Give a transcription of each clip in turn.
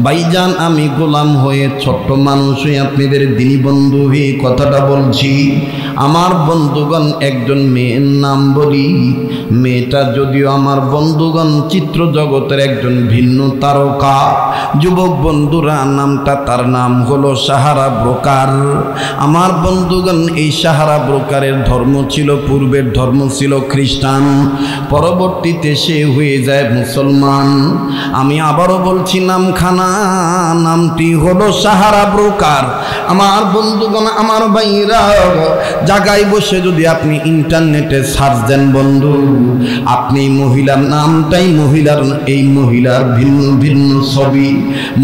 ভাইজান আমি গোলাম হয়ে ছোট্ট মানুষ হয়ে আপনাদের দিনী বন্ধু হয়ে কথাটা বলছি। আমার বন্ধুগণ একজন মেয়ের নাম বলি, মেয়েটা যদিও আমার বন্ধুগণ চিত্র জগতের একজন ভিন্ন তারকা। যুবক বন্ধুরা নামটা তার নাম হলো সাহারা ব্রোকার। আমার বন্ধুগণ এই সাহারা ব্রোকারের ধর্ম ছিল, পূর্বের ধর্ম ছিল খ্রিস্টান, পরবর্তীতে সে হয়ে যায় মুসলমান। আমি আবারও বলছি নামখানা, নামটি হলো সাহারা ব্রোকার। আমার বন্ধুগণ আমার ভাইরা জায়গায় বসে যদি আপনি ইন্টারনেটে সার্চ দেন বন্ধু, আপনি মহিলার নামটাই এই মহিলার ভিন্ন ভিন্ন ছবি,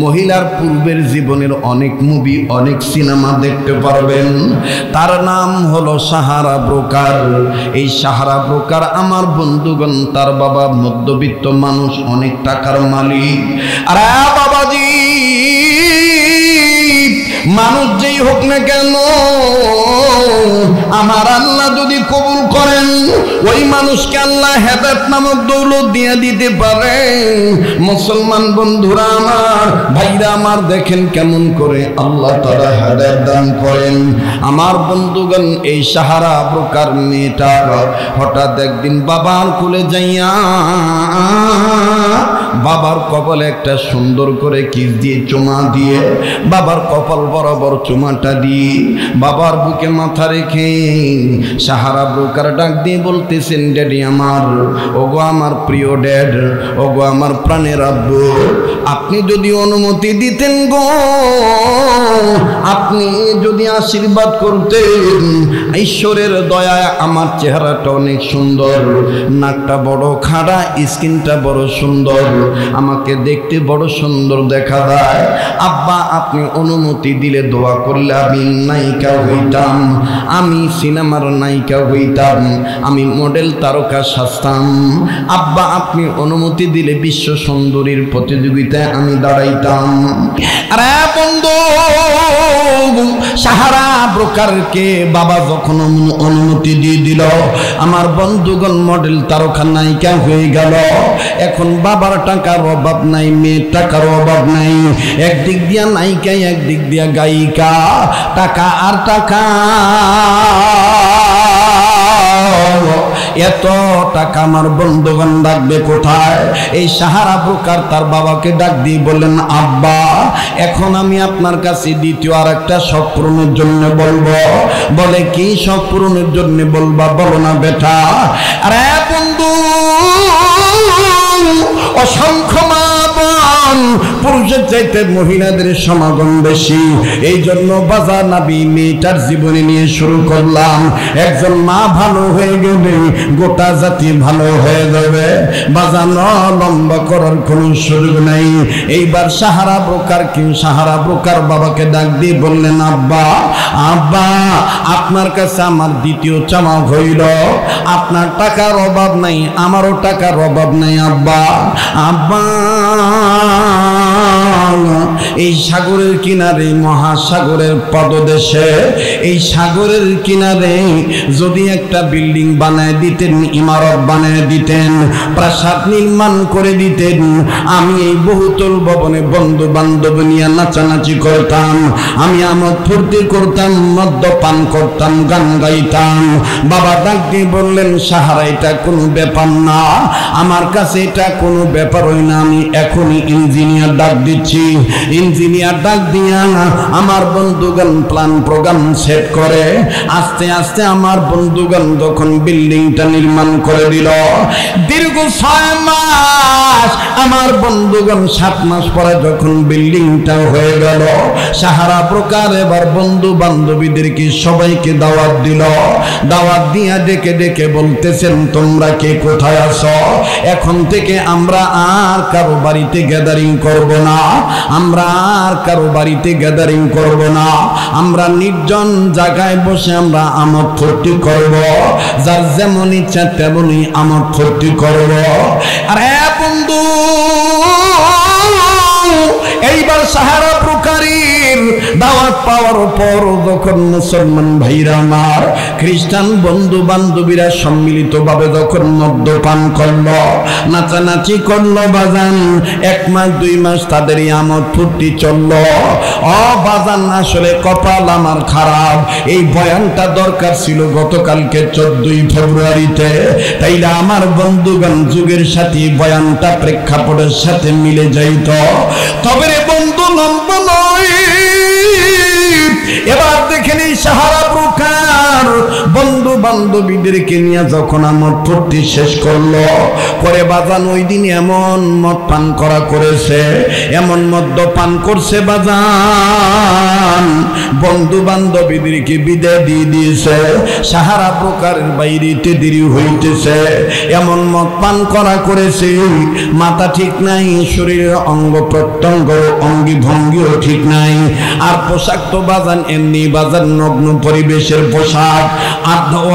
মহিলার পূর্বের জীবনের অনেক মুভি অনেক সিনেমা দেখতে পারবেন। তার নাম হলো সাহারা ব্রোকার। এই সাহারা ব্রোকার আমার বন্ধুগণ তার বাবা মধ্যবিত্ত মানুষ, অনেক টাকার মালিক। আর বাবাজি মানুষ যেই হোক না কেন, আমার আল্লাহ যদি কবুল করেন ওই মানুষকে আল্লাহ হেদায়েত নামক দৌলত দিয়ে দিতে পারে। মুসলমান বন্ধুরা আমার, ভাইরা আমার, দেখেন কেমন করে আল্লাহ তাআলা হেদায়েত দান করেন। আমার বন্ধুগণ এই সাহারা ব্রোকার মেয়েটা হঠাৎ একদিন বাবার কোলে যাইয়া বাবার কপালে একটা সুন্দর করে কিস দিয়ে চুমা দিয়ে, বাবার কপাল বরাবর চুমাটা দিয়ে বাবার বুকে মাথা রেখে সাহারা ব্রোকার ডাক দিয়ে বলতেছেন, ড্যাডি আমার, ওগো আমার প্রিয় ড্যাড, ওগো আমার প্রাণের আব্বু, আপনি যদি অনুমতি দিতেন গো, আপনি যদি আশীর্বাদ করতেন, ঈশ্বরের দয়ায় আমার চেহারাটা অনেক সুন্দর, নাকটা বড় খাড়া, স্কিনটা বড় সুন্দর, আমাকে দেখতে বড় সুন্দর দেখা যায়। আব্বা আপনি অনুমতি দিলে দোয়া করলে আমি নায়িকা হইতাম, আমি সিনেমার নায়িকা হইতাম, আমি মডেল তারকা সাজতাম। আব্বা আপনি অনুমতি দিলে বিশ্ব সুন্দরীর প্রতিযোগিতায় আমি দাঁড়াইতাম। আরে বন্ধু সাহারা ব্রোকারকে বাবা যখন অনুমতি দিয়ে দিল, আমার বন্ধুগণ মডেল তারকা নায়িকা হয়ে গেল। এখন বাবার টাকার অভাব নাই, মেয়ের টাকার অভাব নাই, একদিক দিয়া নায়িকা একদিক দিয়া গায়িকা, টাকা আর টাকা। এত টাকা আমার বন্ধুগণ ডাকবে কোথায়? এই সাহারা ব্রোকার তার বাবাকে ডাক দিয়ে বললেন, আব্বা এখন আমি আপনার কাছে দ্বিতীয় আর একটা শখ পূরণের জন্য বলবো। বলে কি শখ পূরণের জন্য বলবা? বলো না বেটা। আরে বন্ধু অসংখ্য পুরুষের চাইতে মহিলাদের সমাগম বেশি, এই জন্য বাজার নাবি মেয়েটার জীবনে নিয়ে শুরু করলাম। একজন মা ভালো হয়ে গেলে গোটা জাতি ভালো হয়ে যাবে, বাজানো লম্বা করার কোনো সুযোগ নাই। এইবার সাহারা ব্রোকার বাবাকে ডাক দিয়ে বললেন, আব্বা আব্বা আপনার কাছে আমার দ্বিতীয় চাওয়া হইল, আপনার টাকার অভাব নাই, আমারও টাকার অভাব নাই আব্বা। আব্বা এই সাগরের কিনারে, মহাসাগরের পদদেশে, এই সাগরের কিনারে যদি একটা বিল্ডিং বানায় দিতেন, ইমারত বানায় দিতেন, প্রাসাদ নির্মাণ করে দিতেন, আমি এই বহুতল ভবনে বন্ধু বান্ধব নিয়ে নাচানাচি করতাম, আমি আমোদ ফুর্তি করতাম, মদ্যপান করতাম, গান গাইতাম। বাবা ডাক দিয়ে বললেন, সাহারা এটা কোনো ব্যাপার না, আমার কাছে এটা কোনো ব্যাপারই না, আমি এখনই ইঞ্জিনিয়ার ডাক দিচ্ছি। ইঞ্জিনিয়ার ডাক দিয়া আমার বন্ধুগণ প্ল্যান প্রোগ্রাম সেট করে আস্তে আস্তে আমার বন্ধুগণ যখন বিল্ডিংটা নির্মাণ করে দিল, দীর্ঘ 6 মাস আমার বন্ধুগণ 7 মাস পরে যখন বিল্ডিংটা হয়ে গেল, সাহারা ব্রোকার এবার বন্ধু বান্ধবীদেরকে সবাইকে দাওয়াত দিল। দাওয়াত দিয়া ডেকে ডেকে বলতেছেন, তোমরা কে কোথায় আছো? এখন থেকে আমরা আর কারো বাড়িতে গ্যাদারিং করব না, আমরা আর কারো বাড়িতে গ্যাদারিং করব না, আমরা নির্জন জায়গায় বসে আমরা আমোদ ফুর্তি করব, যার যেমন ইচ্ছা তেমনই আমোদ ফুর্তি করব। আরে বন্ধু এইবার সাহারা ব্রোকারের দাওয়াত পাওয়ার পর যখন মুসলমান ভাইরা আমার খ্রিস্টান বন্ধু বান্ধবীরা সম্মিলিতভাবে যখন মদ্যপান করলো, নাচানাচি করলো বাজান, 1 মাস 2 মাস তাদের আমোদ ফুর্তি চললো। বাজান আসলে কপাল আমার খারাপ, এই বয়ানটা দরকার ছিল গতকালকে 14ই ফেব্রুয়ারিতে, তাইলে আমার বন্ধুগণ যুগের সাথে বয়ানটা প্রেক্ষাপটের সাথে মিলে যাইত। তবে রে বন্ধু লম্ব নয়, এবার দেখেন এই সাহারা প্রকার বন্ধু বান্ধবীদেরকে নিয়ে যখন আমার ফুর্তি শেষ করলো, করে বাজান ওই দিন এমন মদ পান করা করেছে, এমন মদ্য পান করছে বাজান, বন্ধু বান্ধবীদেরকে বিদায় দিয়ে দিয়েছে। সাহারা প্রকারের বাইরেতে দেরি হইতেছে, এমন মদ পান করা করেছে, মাথা ঠিক নাই, শরীরের অঙ্গ প্রত্যঙ্গ অঙ্গি ভঙ্গিও ঠিক নাই, আর পোশাক তো বাজান এমনি বাজার নগ্ন পরিবেশের পোশাক,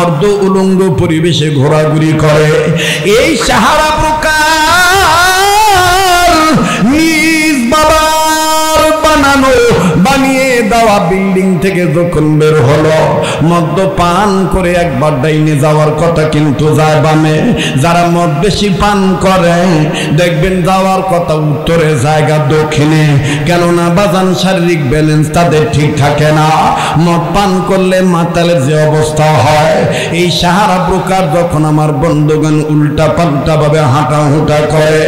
অর্ধ উলঙ্গ পরিবেশে ঘোরাঘুরি করে। এই সাহারা প্রকার নিজ বাবার বানানো বানিয়ে দেওয়া বিল্ডিং থেকে যখন বের হলো, মদ্যপান করে একবার ডাইনে যাওয়ার কথা কিন্তু যায় বামে। যারা মদ বেশি পান করে দেখবেন যাওয়ার কথা উত্তরে, জায়গা দক্ষিণে, কেননা বাজান শারীরিক ব্যালেন্স তাদের ঠিক থাকে না। মদ পান করলে মাতালের যে অবস্থা হয়, এই সাহারা প্রকার যখন আমার বন্ধুগণ উল্টা পাল্টা ভাবে হাঁটা হুটা করে,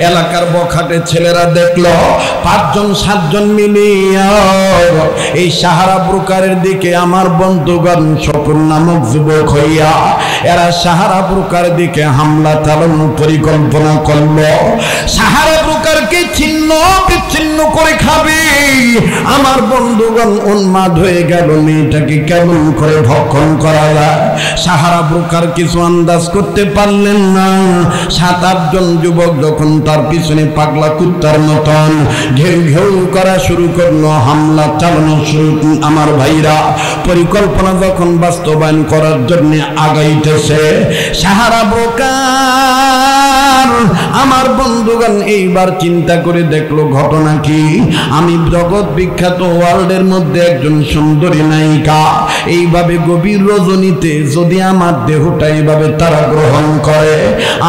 এলাকার বখাটে ছেলেরা দেখলো 5 জন 7 জন মিলিয়ে এই সাহারা প্রকারের দিকে আমার বন্ধুগণ শকুন নামক যুবক হইয়া এরা সাহারা প্রকার দিকে হামলা চালানোর পরিকল্পনা করলো। সাহারা প্রকারকে ছিন্ন বিচ্ছিন্ন করে খাবে। আমার বন্ধুগণ উন্মাদ হয়ে গেল, মেয়েটাকে কেমন করে ভক্ষণ করা যায়। সাহারা প্রকার কিছু আন্দাজ করতে পারলেন না। 7-8 জন যুবক যখন তার পিছনে পাগলা কুত্তার মতন ঘেউ ঘেউ করা শুরু করলো, হামলা চালানো শুরু, আমার ভাইরা পরিকল্পনা যখন বাস্তবায়ন করার জন্য আগাইতেছে, সাহারা প্রকার আমার বন্ধুগণ এইবার চিন্তা করে দেখলো ঘটনা কি। আমি জগৎ বিখ্যাত ওয়ার্ল্ডের মধ্যে একজন সুন্দরী নায়িকা, এইভাবে গভীর রজনীতে যদি আমার দেহটা এইভাবে তারা গ্রহণ করে,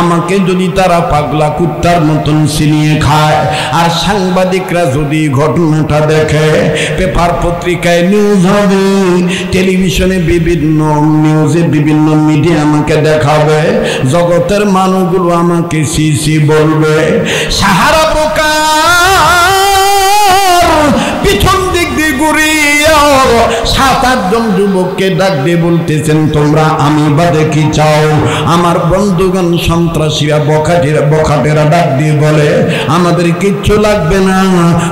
আমাকে যদি তারা পাগলা কুত্তার মতন ছিনিয়ে খায়, আর সাংবাদিকরা যদি ঘটনাটা দেখে, পেপার পত্রিকায় নিউজ হবে, টেলিভিশনে বিভিন্ন নিউজে বিভিন্ন মিডিয়া আমাকে দেখাবে, জগতের মানুষগুলো আমাকে সি বলবে। সাহারা প্রকার পিছন দিক দিয়ে ঘুরিয়ে 7-8 জন যুবককে ডাক দিয়ে বলতেছেন, তোমরা আমি বাদে কি চাও? আমার বন্ধুগণ সন্ত্রাসীরা বখাটেরা ডাক দিয়ে বলে, আমাদের কিচ্ছু লাগবে না,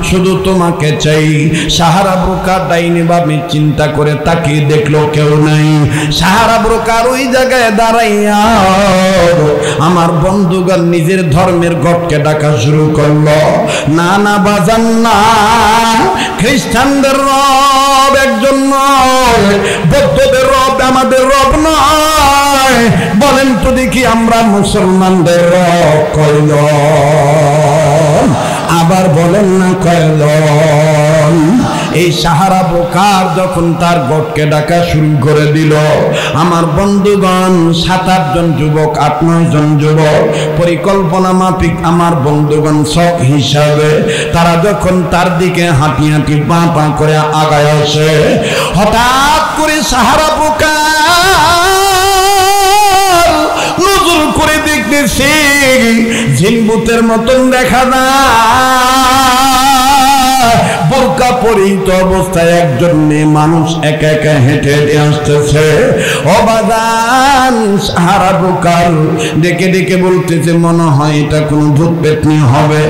শুধু তোমাকে চাই। সাহারা প্রকার ডাইনে বামে চিন্তা করে তাকিয়ে দেখলো কেউ নাই। সাহারা প্রকার ওই জায়গায় দাঁড়াইয়া আমার বন্ধুগণ নিজের ধর্মের গটকে ডাকা শুরু করলো, না না বাজান না, খ্রিস্টানদের রব একজন নয়, বৌদ্ধদের রব আমাদের রব নয়, বলেন তো দেখি আমরা মুসলমানদের রব কয়জন? আবার বলেন না কয়জন? এই সাহারা প্রকার যখন তার গটকে ডাকা শুরু করে দিল, আমার বন্ধুগণ 7-8 জন যুবক 8-9 জন যুবক পরিকল্পনা মাফিক আমার বন্ধুগণ সব হিসাবে তারা যখন তার দিকে হাঁটি হাঁটি পা পা করে আগায় আসে, হঠাৎ করে সাহারা প্রকার নজর করে দেখতেছি ঝিলবুতের মতন দেখা যায়, বোরকা পরিহিত অবস্থায় একজন মেয়ে মানুষ একা একা হেঁটে হেঁটে আসতেছে। অবাদান সাহারা প্রকার ডেকে ডেকে বলতেছে, মনে হয় এটা কোনো ভূত পেতনি হবে,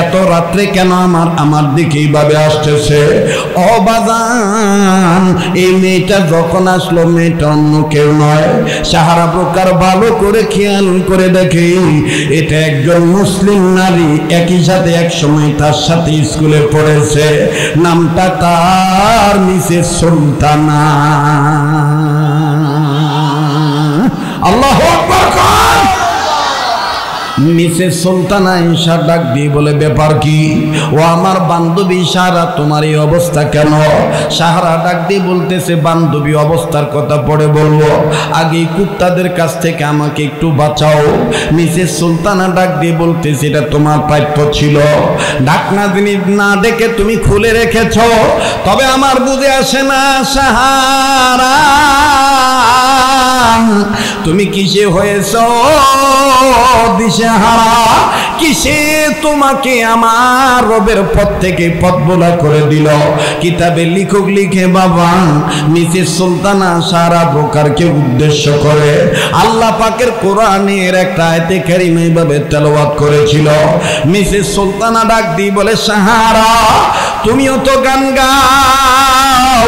এত রাত্রে কেন আমার দিকে এইভাবে আসতেছে। অবাদান এই মেয়েটা যখন আসলো, মেয়েটা অন্য কেউ নয়, সাহারা প্রকার ভালো করে খেয়াল করে দেখে এটা একজন মুসলিম নারী, একই সাথে এক সময় তার সাথে স্কুলে পড়েছে, নামটা তার মিসেস সুলতানা। আল্লাহু আকবার। মিসেস সুলতানা ঈশা ডাক দিয়ে বলে, ব্যাপার কি? ও আমার বান্ধবী সাহারা, তোমার এই অবস্থা কেন? সাহারা ডাক দিয়ে বলতেছে, বান্ধবী অবস্থার কথা পরে বলবো, আগে কুত্তাদের কাছ থেকে আমাকে একটু বাঁচাও। মিসেস সুলতানা ডাক দিয়ে বলতেছে, এটা তোমার প্রাপ্য ছিল, ঢাকনা জিনিস না দেখে তুমি খুলে রেখেছ, তবে আমার বুঝে আসে না সাহারা তুমি কিসে হয়েছ দিশেহারা, কিসে তোমাকে আমার রবের পথ থেকে পথ বোলা করে দিল? কিতাবে লিখক লিখে বাবা, মিসেস সুলতানা সারা প্রকারকে উদ্দেশ্য করে আল্লাহ পাকের কোরআনের একটা আয়াতে কারিমা এইভাবে তেলাওয়াত করেছিল। মিসেস সুলতানা ডাক দিয়ে বলে, সাহারা তুমিও তো গান গাও,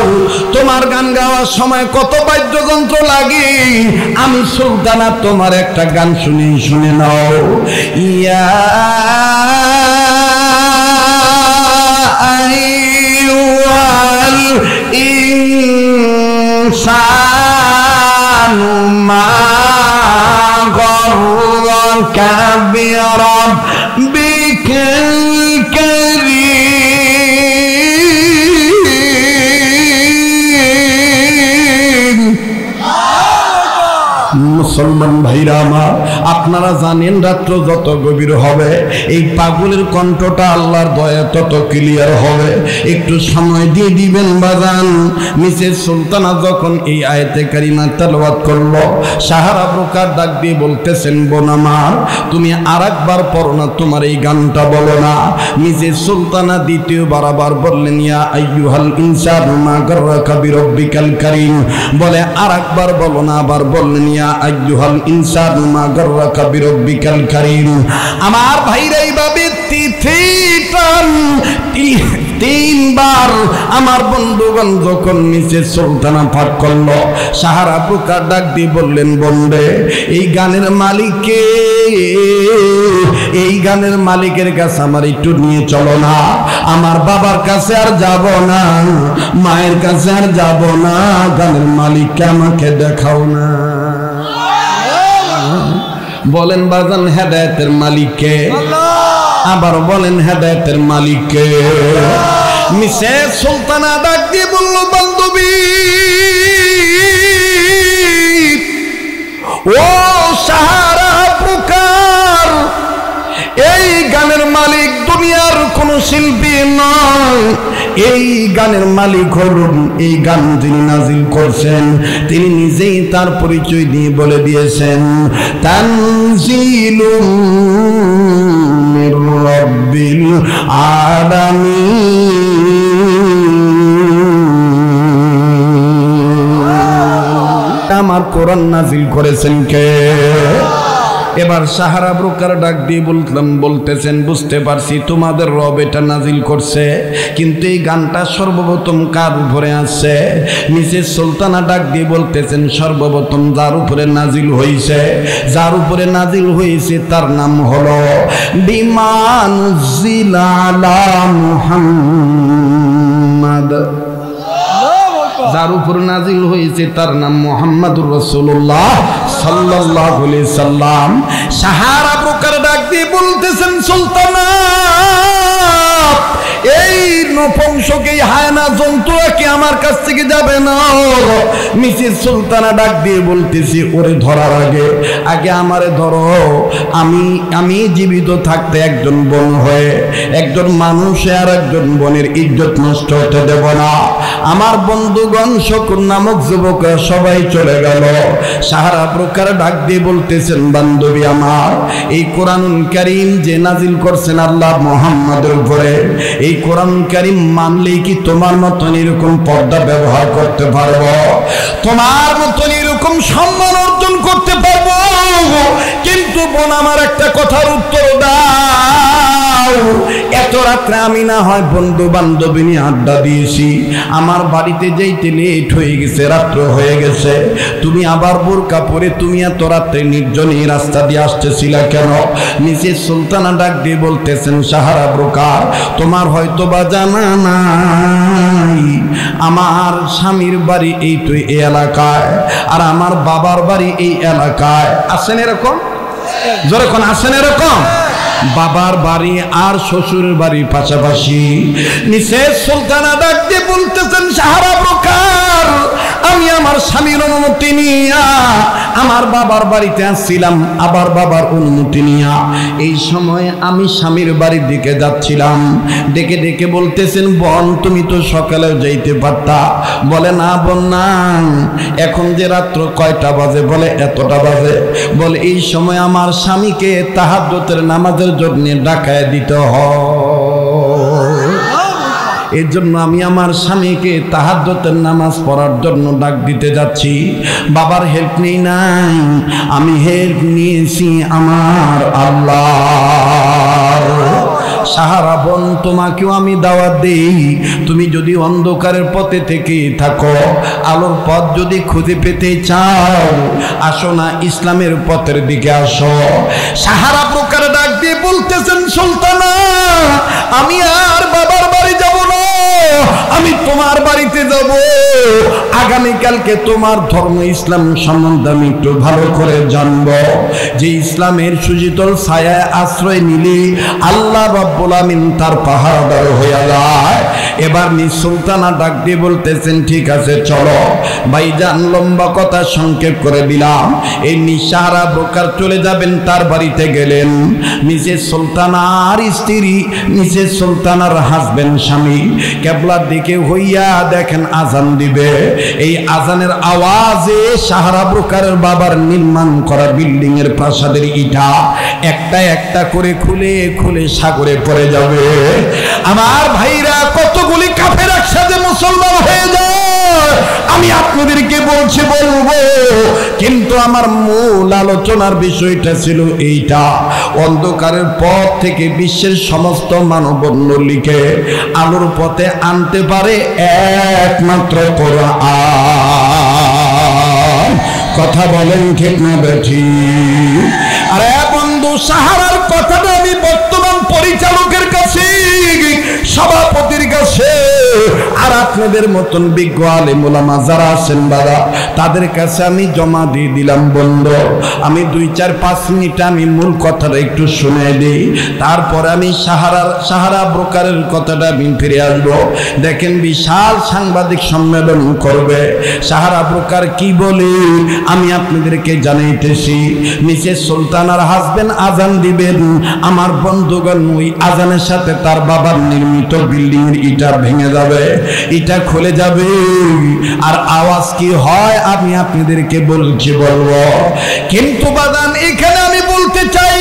তোমার গান গাওয়ার সময় কত বাদ্যযন্ত্র লাগে, আমি সুলতানা তোমার একটা গান শুনে নাও। ইয়া আইয়ুহাল ইনসানু মা গররাকা বিরাব্বিকাল কারীম। মুসলমান ভাইরা আমার, আপনারা জানেন রাত্র যত গভীর হবে এই পাগলের কণ্ঠটা আল্লাহর দয়া তত ক্লিয়ার হবে। একটু সময় দিয়ে দিবেন বাজান। মিসেস সুলতানা যখন এই আয়াতে কারিমা তেলাওয়াত করলো, সাহারা প্রকার ডাক দিয়ে বলতেছেন, বোন আমার তুমি আরেকবার পড়ো না, তোমার এই গানটা বলো না। মিসেস সুলতানা দ্বিতীয়বার আবার বললেন, ইয়া আইয়ুহাল ইনসানু মা গাররাকা বিরাব্বিকাল কারীম, বলে আরেকবার বলো না, আবার বললেন, ইয়া আইয়ুহাল ইনসানু মা গাররাকা বিরাব্বিকাল কারীম। আমার ভাইরা এইভাবে তিনবার আমার বন্ধুগণ যখন মিসেস সুলতানা পাঠ করলো, সাহারা প্রকার ডাক দিয়ে বললেন, বন্ধে এই গানের মালিককে, এই গানের মালিকের কাছে আমার একটু নিয়ে চলো না, আমার বাবার কাছে আর যাব না, মায়ের কাছে আর যাব না, গানের মালিককে আমাকে দেখাও না। বলেন বাজান, হেদায়েতের মালিককে? আবার বলেন, হেদায়েতের মালিককে? মিসেস সুলতানা ডাক দিয়ে বলল, বান্ধবী ও সাহারা প্রকার, এই গানের মালিক দুনিয়ার কোন শিল্পী নয়, এই গানের মালিক হলেন, এই গান যিনি নাজিল করছেন তিনি নিজেই তার পরিচয় দিয়ে বলে দিয়েছেন, তানজিলুম মির রাব্বিল আলামিন। আমার কোরআন নাজিল করেছেন কে? এবার সাহারা ব্রোকার ডাক দিয়ে বলতেছেন, বুঝতে পারছি তোমাদের রব এটা নাজিল করছে, কিন্তু এই গানটা সর্বপ্রথম কার উপরে আসছে? মিসেস সুলতানা ডাক দিয়ে বলতেছেন, সর্বপ্রথম যার উপরে নাজিল হয়েছে, যার উপরে নাজিল হয়েছে তার নাম হলো বিমা নুজিলা আলা মুহাম্মাদ, যার উপর নাজিল হয়েছে তার নাম মুহাম্মাদুর রাসূলুল্লাহ সাল্লাল্লাহু আলাইহি সাল্লাম। সাহারা প্রকার ডাক দিয়ে বলতেছেন, সুলতানা এই নপুংসক, এই হায়না জন্তুরা কি আমার কাছ থেকে যাবে না? মিসেস সুলতানা ডাক দিয়ে বলতেছি, ওরে ধরার আগে আমারে ধরো, আমি জীবিত থাকতে একজন বোন হয়ে, একজন মানুষ আর একজন বোনের ইজ্জত নষ্ট হতে দেব না। আমার বন্ধুগণ শকুন নামক যুবকরা সবাই চলে গেল। সাহারা প্রকার ডাক দিয়ে বলতেছেন, বান্ধবী আমার, এই কোরআনুল কারীম যে নাজিল করছেন আল্লাহ মুহাম্মাদের উপরে, এই কোরআন কারীম মানলেই কি তোমার মতন এরকম পর্দা ব্যবহার করতে পারবো? তোমার মতন এরকম সম্মান অর্জন করতে পারবো? কিন্তু বোন আমার একটা কথার উত্তর দাও, এত রাত্রে আমি না হয় বন্ধু বান্ধবী নিয়ে আড্ডা দিয়েছি, আমার বাড়িতে যেতে লেট হয়ে গেছে, রাত্র হয়ে গেছে, তুমি আবার বোরকা পরে তুমি এত রাত্রে নির্জন এই রাস্তা দিয়ে আসতেছিলা কেন? মিসেস সুলতানা ডাক দিয়ে বলতেছেন, সাহারা ব্রোকার তোমার হয়তো বা জানা নাই, আমার স্বামীর বাড়ি এই তো এই এলাকায়, আর আমার বাবার বাড়ি এই এলাকায়। আছেন এরকম? যখন আসেন এরকম বাবার বাড়ি আর শ্বশুরের বাড়ি পাশাপাশি। মিসেস সুলতানা ডাক দিয়ে বলতেছেন, সাহারা ব্রোকার, আমি আমার স্বামীর অনুমতি নিয়া আমার বাবার বাড়িতে আসছিলাম, আবার বাবার অনুমতি নিয়া এই সময় আমি স্বামীর বাড়ির দিকে যাচ্ছিলাম। ডেকে ডেকে বলতেছেন, বোন তুমি তো সকালেও যাইতে পারতা। বলে না বোন না, এখন যে রাত্র কয়টা বাজে? বলে এতটা বাজে। বলে এই সময় আমার স্বামীকে তাহাজ্জুদের নামাজের জন্য ডাকায় দিতে হয়, এর জন্য আমি আমার স্বামীকে তাহাজ্জুদের নামাজ পড়ার জন্য ডাক দিতে যাচ্ছি। বাবার হেল্প নেই নাই, আমি হেল্প নিয়েছি আমার আল্লাহ। সাহারা বোন, তোমাকেও আমি দাওয়াত দেই, তুমি যদি অন্ধকারের পথে থেকে থাকো, আলোর পথ যদি খুঁজে পেতে চাও, আসো না ইসলামের পথের দিকে আসো। সাহারা প্রকারে ডাক দিয়ে বলতেছেন, সুলতানা আমি আর বাবার বাড়ি যাব না, আমি তোমার বাড়িতে যাব। আগামীকালকে তোমার ধর্ম ইসলাম সম্বন্ধে আমি একটু ভালো করে জানব, যে ইসলামের সুশীতল ছায়ায় আশ্রয় নিলে আল্লাহ রাব্বুল আমিন তার পাহাড়দার হয়ে যায়। এবার সুলতানা ডাক দিয়ে বলতেছেন, ঠিক আছে চলো। ভাইজান লম্বা কথা সংক্ষেপ করে দিলাম, এই নিশারা ব্রোকার চলে যাবেন তার বাড়িতে গেলেন। মিসেস সুলতানার স্ত্রী, মিসেস সুলতানার হাজবেন্ড স্বামী কেবলার দিকে হইয়া দেখেন আজান দিবে। এই আজানের আওয়াজে সাহারা ব্রোকারের বাবার নির্মাণ করা বিল্ডিং এর প্রাসাদের ইটা একটা একটা করে খুলে খুলে সাগরে পড়ে যাবে। আমার ভাইরা, কতগুলি কাফের একসাথে মুসলমান হয়ে যায় আমি আপনাদেরকে বলবো, কিন্তু আমার মূল আলোচনার বিষয়টা ছিল এইটা, অন্ধকারের পথ থেকে বিশ্বের সমস্ত মানবমণ্ডলীকে আলোর পথে আনতে পারে একমাত্র কোরআন। কথা বলেন ঠিক না বেঠিক? আরে বন্ধু, সাহারার কথাটা আমি বর্তমান পরিচালকের কাছে, সভাপতির কাছে, আর আপনাদের মতন বিজ্ঞ আলেম ওলামা যারা আছেন বাবা, তাদের কাছে আমি জমা দিয়ে দিলাম। বন্ধু, আমি 2-4-5 মিনিট আমি মূল কথাটা একটু শুনে দিই, তারপরে আমি সাহারা ব্রোকারের কথাটা আমি ফিরে আসবো। দেখেন বিশাল সাংবাদিক সম্মেলন করবে, সাহারা ব্রোকার কি বলে আমি আপনাদেরকে জানাইতেছি। মিসেস সুলতানার হাজবেন্ড আজান দিবেন, আমার বন্ধুগণ ওই আজানের সাথে তার বাবার নির্মিত বিল্ডিং এর ইটা ভেঙে যাবে, ইটা খুলে যাবে, আর আওয়াজ কি হয় আমি আপনাদেরকে বলবো। কিন্তু বাদান, এখানে আমি বলতে চাই,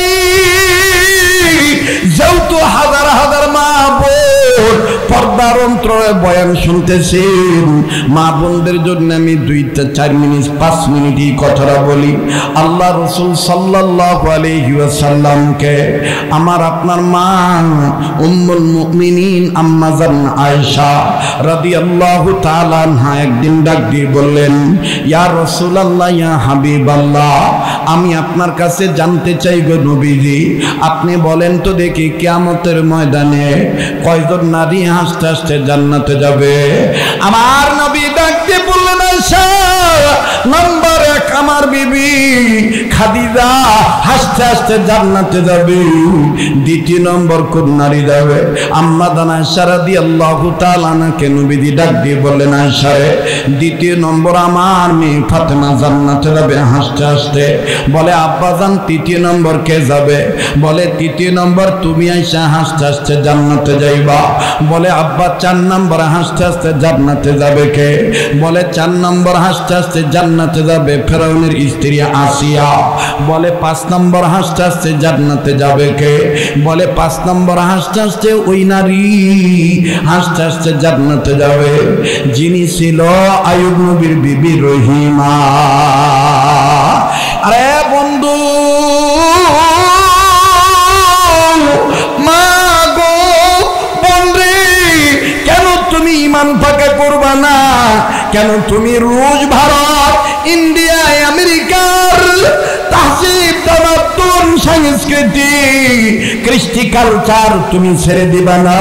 যেহেতু হাজার হাজার মা বোন পর্দার অন্তরে বয়ান শুনতেছেন, মা বোনদের জন্য আমি 2-4 মিনিট 5 মিনিট এই কথাটা বলি। আল্লাহ রাসূল সাল্লাল্লাহু আলাইহি ওয়াসাল্লামকে আমার আপনার মা উম্মুল মুমিনিন আম্মা জান আয়েশা রাদিয়াল্লাহু তাআলা আনহা একদিন ডাক দিয়ে বললেন, ইয়া রাসূলুল্লাহ, ইয়া হাবিবাল্লাহ, আমি আপনার কাছে জানতে চাই গো নবীজি, আপনি বলেন তো দেখি কিয়ামতের ময়দানে কয়জন নারী হাসতে হাসতে জান্নাতে যাবে? আমার নবী ডাক দিয়ে বললেন, আয়েশা, নাম্বার 1 আমার বিবি খাদিজা হাসতে হাসতে জান্নাতে যাবে। 2 নম্বর কোন নারী যাবে? আম্মা জান আয়েশা রাদিয়াল্লাহু তাআলা আনহাকে নবীজি ডাক দিয়ে বললেন, আয়েশা রে, 2 নম্বর আমার মেয়ে ফাতেমা জান্নাতে যাবে হাসতে হাসতে। বলে আব্বা জান 3 নম্বর কে যাবে? বলে 3 নম্বর তুমি আয়েশা হাসতে হাসতে জান্নাতে যাইবা। বলে আব্বা 4 নম্বর হাসতে হাসতে জান্নাতে যাবে কে? বলে 4 নম্বর হাসতে হাসতে জান্নাতে যাবে ফেরাউনের স্ত্রী আসিয়া। বলে 5 নম্বর হাসতে হাসতে জান্নাতে যাবে কে? বলে 5 নম্বর হাসতে হাসতে ওই নারী হাসতে হাসতে জান্নাতে যাবে যিনি ছিল আইয়ুব নবীর বিবি রহিমা। আরে বন্ধু, মা গো বন্ধু, কেন তুমি ইমান ফাঁকা করবা না? কেন তুমি রুশ, ভারত, ইন্ডিয়া, আমেরিকার তাহজিব তামাদ্দুন সংস্কৃতি কৃষ্টি কালচার তুমি ছেড়ে দিবা না?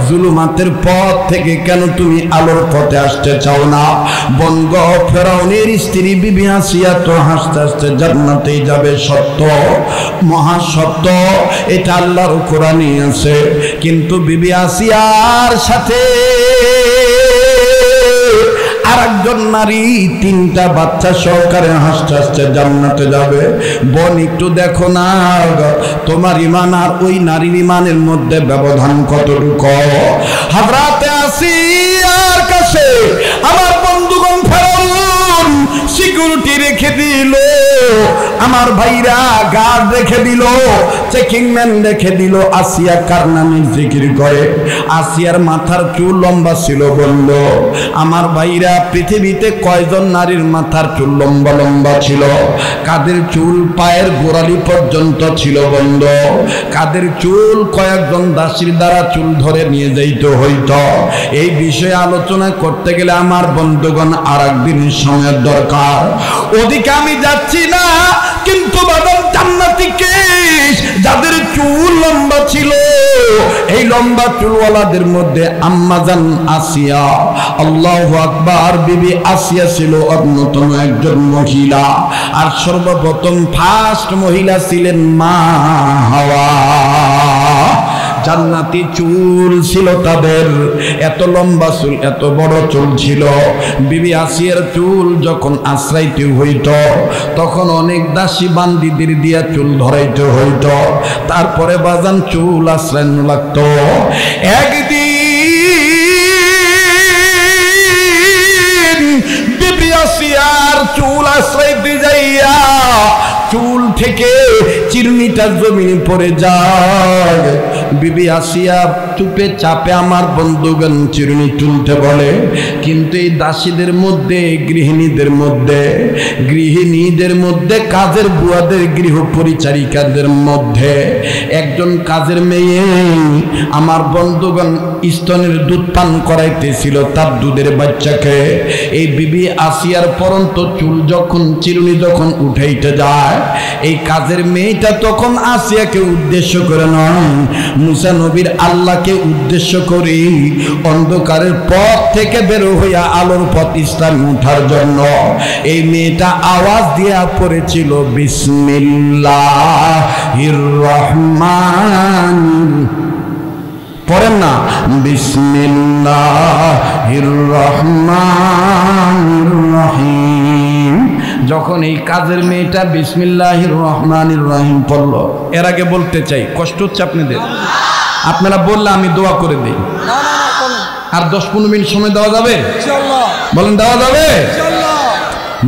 জুলুমাতের পথ থেকে কেন তুমি আলোর পথে আসতে চাও না? বঙ্গ ফেরাউনের স্ত্রী বিবি আসিয়া তো হাসতে হাসতে জান্নাতেই যাবে, সত্য, মহাসত্য, এটা আল্লাহর কোরআনে আছে। কিন্তু বিবি আসিয়ার সাথে আরেকজন নারী 3টা বাচ্চা সহকারে হাসতে হাসতে জান্নাতে যাবে। বোন একটু দেখো না তোমার ইমান আর ওই নারীর ইমানের মধ্যে ব্যবধান কতটুকু। হযরতে আসিয়ার কাছে আমার বন্ধুগণ ফেরাউন সিকিউরিটি রেখে দিল, আমার ভাইরা গার্ড রেখে দিল, চেকিং ম্যান রেখে দিল। আসিয়া কার নামে জিকির করে? আসিয়ার মাথার চুল লম্বা ছিল। বলল আমার ভাইরা পৃথিবীতে কয়জন নারীর মাথার চুল লম্বা লম্বা ছিল? কাদের চুল পায়ের গোড়ালি পর্যন্ত ছিল বন্ধ। কাদের চুল কয়েকজন দাসীর দ্বারা চুল ধরে নিয়ে যাইতে হইত। এই বিষয়ে আলোচনা করতে গেলে আমার বন্ধুগণ আর একদিনের সময়ের দরকার। ওদিকে আমি যাচ্ছি না, কিন্তু বাদাম জান্নাতি কেশ যাদের চুল লম্বা ছিল, এই লম্বা চুলওয়ালাদের মধ্যে আম্মাজান আসিয়া, আল্লাহু আকবার, বিবি আসিয়া ছিল অন্যতম একজন মহিলা। আর সর্বপ্রথম ফার্স্ট মহিলা ছিলেন মা হাওয়া। জান্নাতি চুল ছিল তাদের, এত লম্বা চুল, এত বড় চুল ছিল। বিবি আসিয়ার চুল যখন আশ্রাইতে হইত তখন অনেক দাসী বান্দিদের দিয়া চুল ধরাইতে হইত, তারপরে বাজান চুল আশ্রাইতে লাগতো। একদিন বিবি আসিয়ার চুল আশ্রাইতে যাইয়া চুল থেকে চিরুনিটা জমিনে পড়ে যায়। বিবি আসিয়া চুপে চাপে আমার বন্ধুগণ চিরুনি তুলতে বলে, কিন্তু এই দাসীদের মধ্যে, গৃহিণীদের মধ্যে, কাজের বুয়াদের, গৃহ পরিচারিকাদের মধ্যে একজন কাজের মেয়ে আমার বন্ধুগণ স্তনের দুধ পান করাইতেছিল তার দুধের বাচ্চাকে। এই বিবি আসিয়ার পরন্ত চুল যখন চিরুনি যখন উঠাইতে যায়, এই কাজের মেয়েটা তখন আসিয়াকে উদ্দেশ্য করে নয়, মুসা নবীর আল্লাহকে উদ্দেশ্য করে অন্ধকারের পথ থেকে বের হইয়া আলোর পথ ইসলামে উঠার জন্য এই মেয়েটা আওয়াজ দিয়া পড়েছিল বিসমিল্লাহির রহমান, পড়েন না, বিসমিল্লাহির রহমানির রহিম। যখন এই কাজের মেয়েটা বিসমিল্লাহির রহমানির রহিম পড়ল, এর আগে বলতে চাই, কষ্ট হচ্ছে আপনাদের, আপনারা বললে আমি দোয়া করে দিই। আর 10-15 মিনিট সময় দেওয়া যাবে? বলেন দেওয়া যাবে?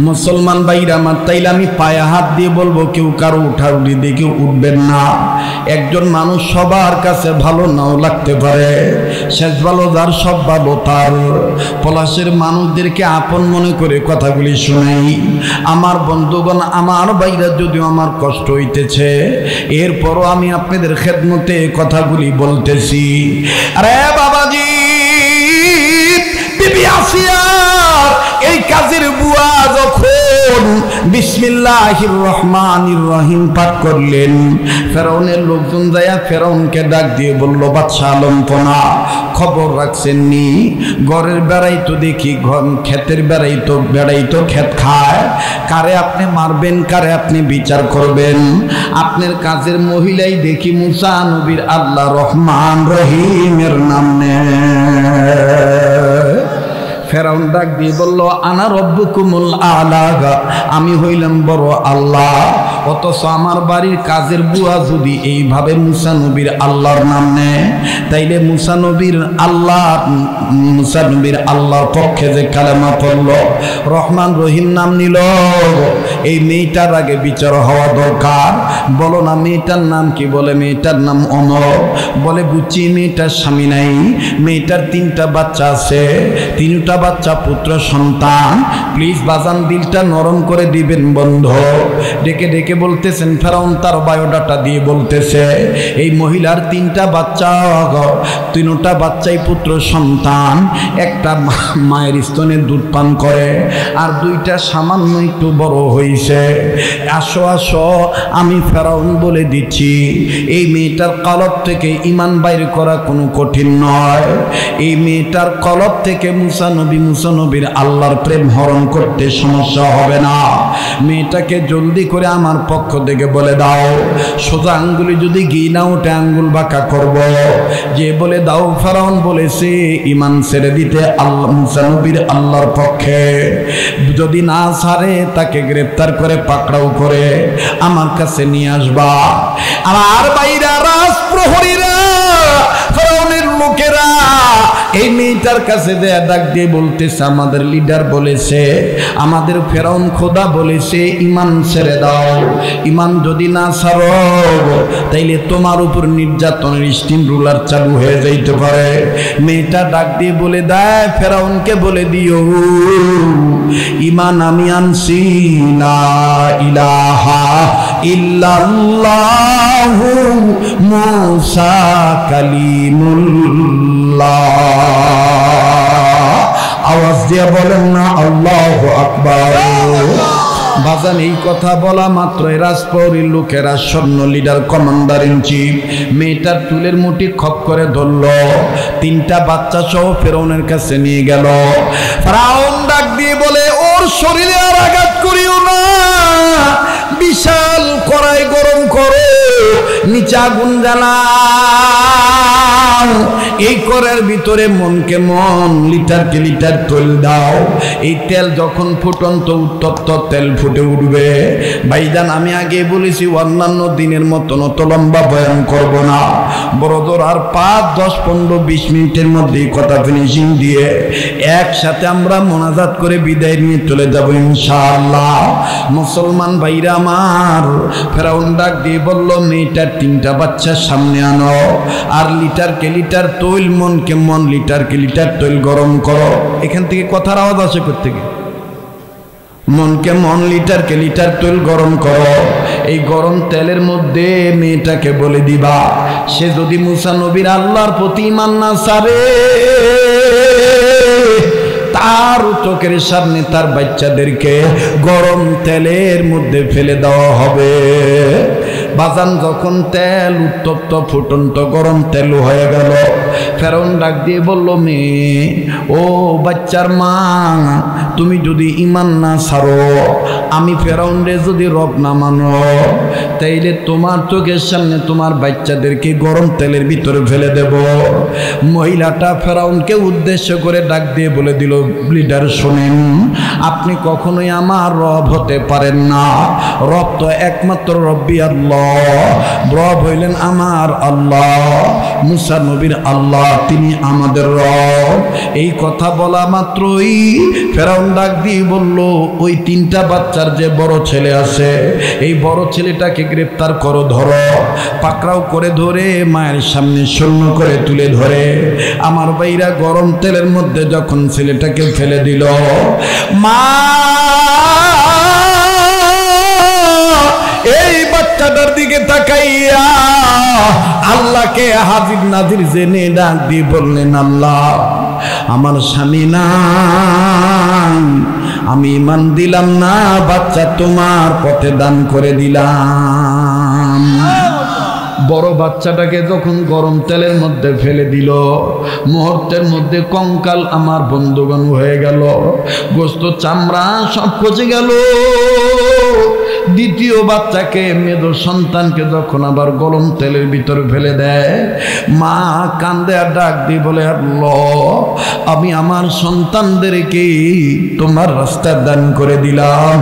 মুসলমান ভাইরা আমার, তাইলে আমি পায়ে হাত দিয়ে বলবো কেউ কারো উঠাউঠি দিয়ে কেউ উঠবেন না। একজন মানুষ সবার কাছে ভালো নাও লাগতে পারে, শেষ ভালো যার সব ভালো তার। পলাশের মানুষদেরকে আপন মনে করে কথাগুলি শুনাই। আমার বন্ধুগণ, আমার ভাইরা, যদিও আমার কষ্ট হইতেছে, এরপরও আমি আপনাদের খেদমতে কথাগুলি বলতেছি। আরে বাবাজি, বিবি আসিয়া এই কাজের বুয়া যখন বিসমিল্লাহির রহমানির রহিম পাঠ করলেন, ফেরাউনের লোকজন যাইয়া ফেরাউনকে ডাক দিয়ে বলল, বাদশা আলমপনা, খবর রাখছেন নি? ঘরের বেড়াই তো দেখি ক্ষেতের বেড়াই তো ক্ষেত খায়। কারে আপনি মারবেন, কারে আপনি বিচার করবেন? আপনার কাজের মহিলাই দেখি মুসা নবীর আল্লাহ রহমান রহিমের নাম নেয়। ফেরাউন ডাক দিয়ে বলল, আনা রব্বুকুমুল আলা, আমি হইলাম বড় আল্লাহ। অথচ আমার বাড়ির কাজের বুয়া যদি এইভাবে মুসা নবীর আল্লাহর নাম নেয়, তাইলে মুসা নবীর আল্লাহর পক্ষে যে কালেমা পড়ল, রহমান রহিম নাম নিল, এই মেয়েটার আগে বিচার হওয়া দরকার। বলো না মেয়েটার নাম কি? বলে মেয়েটার নাম অমর। বলে বুঝছি মেয়েটার স্বামী নাই, মেয়েটার 3টা বাচ্চা আছে, 3টা বাচ্চা পুত্র সন্তান। প্লিজ বাজান দিলটা নরম করে দিবেন বন্ধু। ডেকে ডেকে বলতেছেন, ফেরাউন তার বায়োডাটা দিয়ে বলতেছে এই মহিলার 3টা বাচ্চা, 3টা বাচ্চাই পুত্র সন্তান, একটা মায়ের স্তনে দুধ পান করে আর 2টা সামান্য একটু বড় হয়েছে। আসো আসো, আমি ফেরাউন বলে দিচ্ছি এই মেয়েটার কলব থেকে ঈমান বাইর করা কোনো কঠিন নয়। এই মেয়েটার কলব থেকে মুসা নবীর আল্লাহর প্রেম হরণ করতে সমস্যা হবে না। মেয়েটাকে জলদি করে আমার পক্ষ থেকে বলে দাও। সোজা আঙ্গুলি যদি ঘি না ওঠে আঙ্গুল বাঁকা করব। যে বলে দাও ফেরাউন বলেছে ঈমান ছেড়ে দিতে মুসা নবীর আল্লাহর পক্ষে, যদি না ছাড়ে তাকে গ্রেফতার করে পাকড়াও করে আমার কাছে নিয়ে আসবা। আমার বাইরা রাজপ্রহরীরা, ফেরাউনের লোকেরা এই মেয়েটার কাছে দেয়া ডাক দিয়ে বলতেছে আমাদের লিডার বলেছে, আমাদের ফেরাউন খোদা বলেছে ঈমান ছেড়ে দাও। ঈমান যদি না ছাড়ো তাইলে তোমার উপর নির্যাতনের স্টিম রুলার চালু হয়ে যাইতে পারে। মেয়েটা ডাক দিয়ে বলে দেয় ফেরাউনকে বলে দিও ঈমান আমি আনছি, লা ইলাহা ইল্লাল্লাহু মুসা কালিমুল্লাহ। আওয়াজ দিয়ে বলেন না আল্লাহু আকবার। বাজান এই কথা বলা মাত্র রাজপরির লোকেরা স্বর্ণ লিডার কমান্ডার ইন চিফ মেয়েটার চুলের মুঠি খপ করে ধরল, 3টা বাচ্চা সহ ফেরাউনের কাছে নিয়ে গেল। ফেরাউন ডাক দিয়ে বলে ওর শরীরে আর আঘাত করিও না, বিশাল কড়াই গরম করো, নিচে আগুন জ্বালাও, এই কড়াইয়ের ভিতরে মনকে মন লিটারকে লিটার তেল দাও। এই তেল যখন ফুটন্ত উত্তপ্ত তেল ফুটে উঠবে, ভাইজান আমি আগে বলেছি অন্যান্য দিনের মতন অত লম্বা বয়ান করব না, বড়দর আর 5, 10, 15, 20 মিনিটের মধ্যে কথা ফিনিশিং দিয়ে একসাথে আমরা মোনাজাত করে বিদায় নিয়ে চলে যাব ইনশাআল্লাহ। মুসলমান ভাইরা আমার, ফেরাউন ডাক দিয়ে বলল মেয়েটার 3টা বাচ্চা সামনে আনো আর লিটারকে লিটার তৈল মনকে মন লিটারকে লিটার তৈল গরম করো। এখান থেকে কথার আওয়াজ আসে কোত্থেকে? মনকে মন লিটারকে লিটার তৈল গরম করো। এই গরম তেলের মধ্যে মেয়েটাকে বলে দিবা সে যদি মুসা নবীর আল্লাহর প্রতি ঈমান না ছাড়ে তার চোখের সামনে তার বাচ্চাদেরকে গরম তেলের মধ্যে ফেলে দেওয়া হবে। বাজান যখন তেল উত্তপ্ত ফুটন্ত গরম তেল হয়ে গেল, ফেরাউন ডাক দিয়ে বলল মেয়ে ও বাচ্চার মা, তুমি যদি ঈমান না ছাড়ো, আমি ফেরাউন রে যদি রব না মানো, তাইলে তোমার চোখের সামনে তোমার বাচ্চাদেরকে গরম তেলের ভিতরে ফেলে দেব। মহিলাটা ফেরাউনকে উদ্দেশ্য করে ডাক দিয়ে বলে দিল লিডার শোনেন, আপনি কখনোই আমার রব হতে পারেন না, রব তো একমাত্র রব্বি আল্লাহ, রব হইলেন আমার আল্লাহ, মুসা নবীর আল্লাহ, তিনি আমাদের রব। এই কথা বলা মাত্রই ফেরাউন ডাক দিয়ে বলল ওই 3টা বাচ্চার যে বড় ছেলে আছে এই বড় ছেলেটাকে গ্রেফতার করো, ধরো, পাকড়াও করে ধরে মায়ের সামনে শূন্য করে তুলে ধরে আমার ভাইরা গরম তেলের মধ্যে যখন ছেলেটাকে ফেলে দিল, মা এই বাচ্চাটার দিকে তাকাইয়া আল্লাহকে হাজির নাজির জেনে ডাক দিয়ে বললেন আল্লাহ আমার স্বামী নাই, আমি ঈমান দিলাম না, বাচ্চা তোমার পথে দান করে দিলাম। বড় বাচ্চাটাকে যখন গরম তেলের মধ্যে ফেলে দিল, মুহূর্তের মধ্যে কঙ্কাল আমার বন্ধুগণ হয়ে গেল, গোস্ত চামড়া সব পচে গেল। দ্বিতীয় বাচ্চাকে মেয়েদের সন্তানকে যখন আবার গরম তেলের ভিতরে ফেলে দেয়, মা কান্দে আর ডাক দিয়ে বলে আল্লাহ আমি আমার সন্তানদেরকে তোমার রাস্তা দান করে দিলাম,